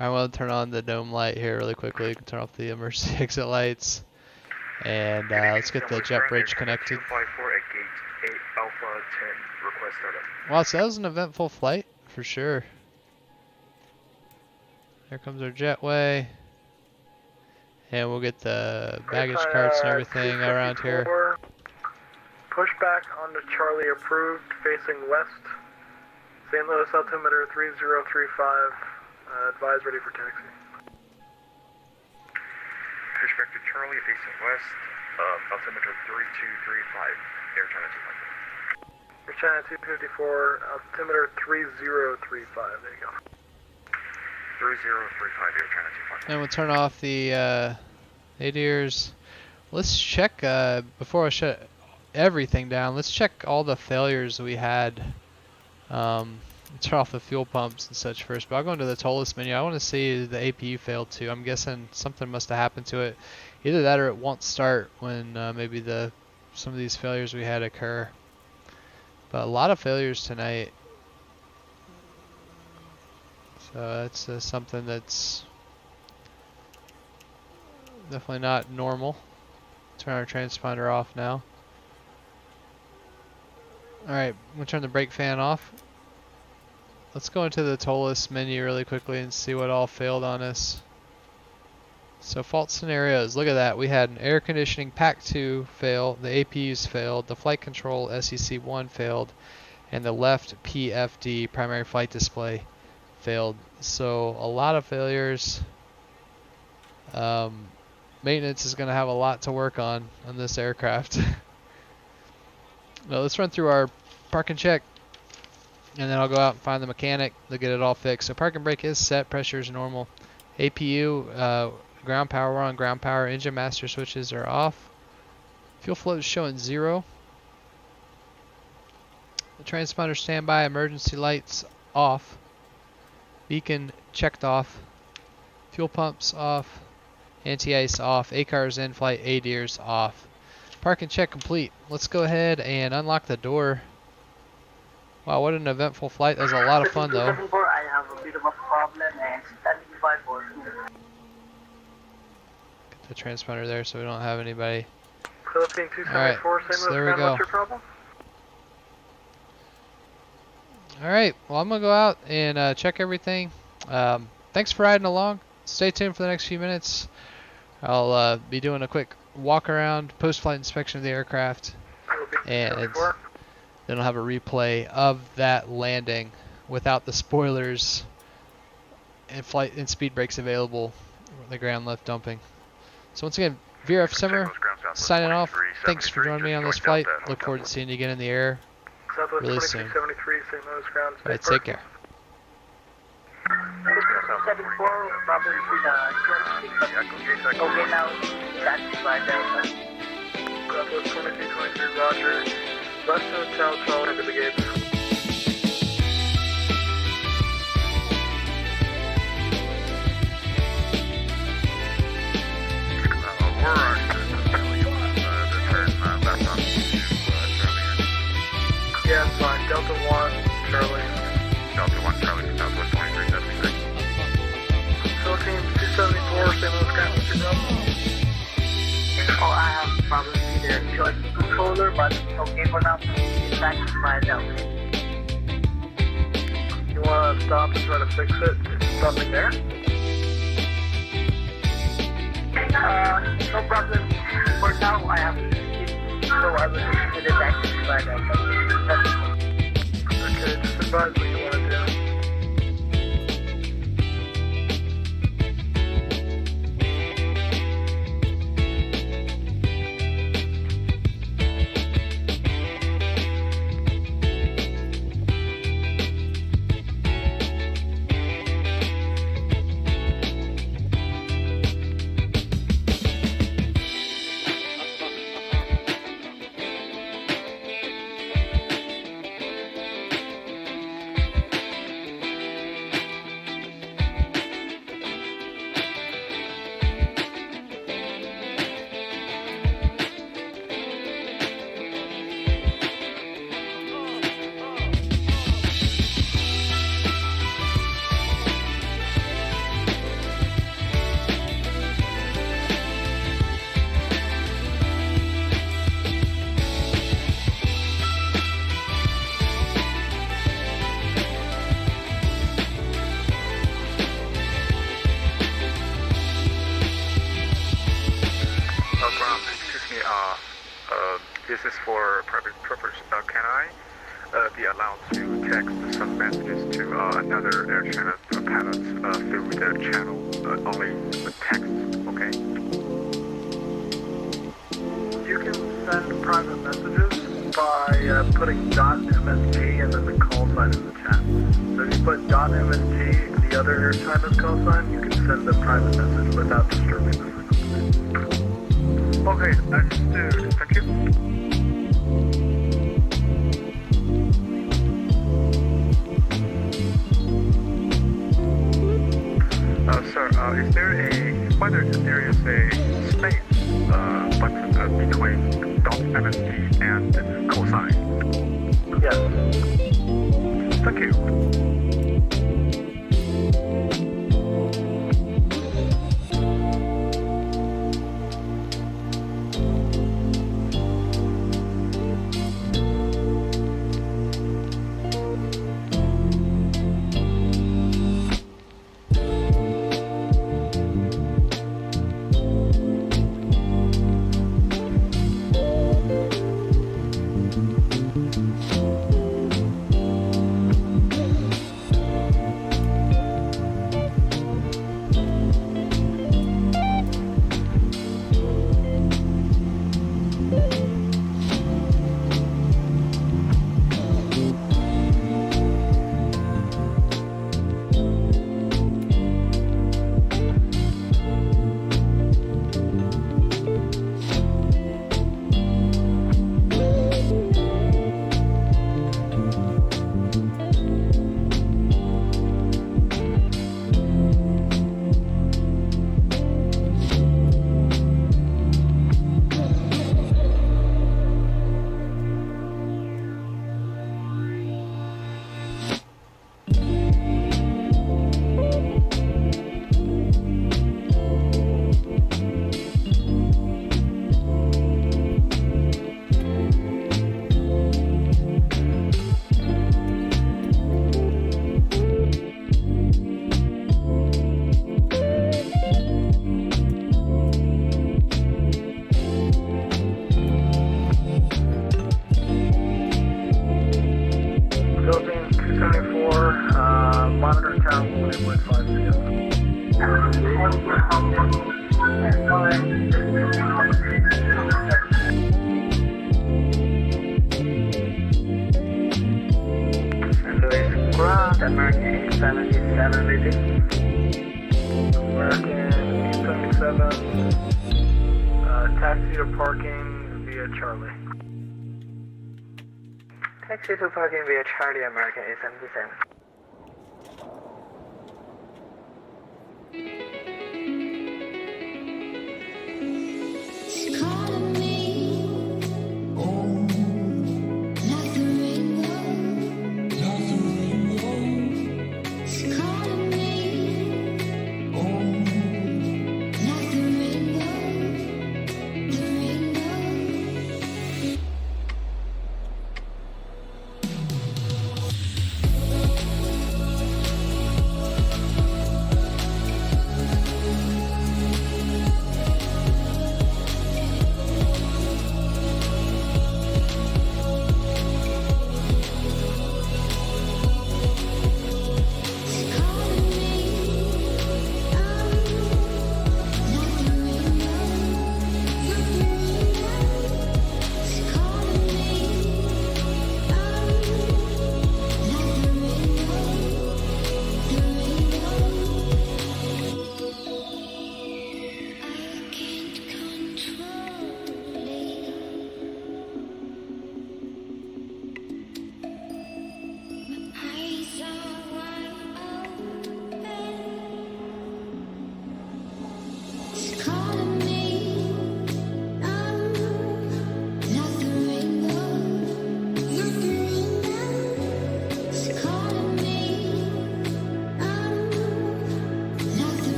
I want to turn on the dome light here really quickly. Turn off the emergency exit lights. And let's get the jet bridge connected. 254 at gate 8 Alpha 10, request startup. Wow, so that was an eventful flight for sure. Here comes our jetway. And we'll get the baggage carts and everything around here. Pushback onto Charlie approved, facing west. St. Louis altimeter 3035. Advise ready for taxi. Pushback to Charlie, facing west, altimeter 3235, Air China 254. Air China 254, altimeter 3035, there you go. 3035, Air China 254. And we'll turn off the ADIRs. Let's check, before I shut everything down, let's check all the failures we had. Turn off the fuel pumps and such first, but I'll go into the ToLiss menu. I want to see the APU failed too. I'm guessing something must have happened to it. Either that or it won't start when maybe some of these failures we had occur. But a lot of failures tonight. So that's something that's definitely not normal. Turn our transponder off now. Alright, I'm going to turn the brake fan off. Let's go into the ToLiss menu really quickly and see what all failed on us. So fault scenarios, look at that. We had an air conditioning Pack 2 fail, the APUs failed, the flight control SEC1 failed, and the left PFD primary flight display failed. So a lot of failures. Maintenance is going to have a lot to work on this aircraft. Now let's run through our park and check, and then I'll go out and find the mechanic. They'll get it all fixed. So park and brake is set, pressure is normal. APU, ground power, we're on ground power. Engine master switches are off. Fuel flow is showing 0. The transponder standby, emergency lights off. Beacon checked off. Fuel pumps off. Anti-ice off. ACAR's in flight, ADIR's off. Park and check complete. Let's go ahead and unlock the door. Wow, what an eventful flight. That was a lot of fun though. I have a bit of a problem and standing by for Get the transponder there so we don't have anybody. Philippine 274, St. So there Louis, we go. what's your problem? Alright, well I'm going to go out and check everything. Thanks for riding along. Stay tuned for the next few minutes. I'll be doing a quick walk around, post-flight inspection of the aircraft, and then I'll have a replay of that landing without the spoilers and flight and speed brakes available, the ground left dumping. So once again, Vref Simmer signing off. Thanks for joining me on this flight. Look forward to seeing you again in the air really soon. Alright, take care. 274, probably okay, now that's by Delta. Southwest 2223, Roger. West Hotel, Charlie to the gate. We're actually just telling you to turn left on Charlie. Yeah, it's fine. Delta 1, Charlie. Delta 1, Charlie, Southwest 2376. Philippine 274, St. Louis ground, what's your problem? Oh, I have problems with the choice controller, but okay for now. It's satisfied now. You want to stop and try to fix it? It's nothing there? No problem. For now, I have to keep, so I will just get it satisfied now. Okay, just advise what you want to do. This is for private purpose. Can I be allowed to text some messages to another air channel pilots through the channel only with text? Okay. You can send private messages by putting .msg and then the call sign in the chat. So if you put .msg, the other air China's call sign, you can send a private message without disturbing the system. Okay, understood. Thank you. Sir, is there whether there is a space button between .msg and cosine? Yes. Thank you. American 877 busy. American 877, taxi to parking via Charlie. Taxi to parking via Charlie, American 877.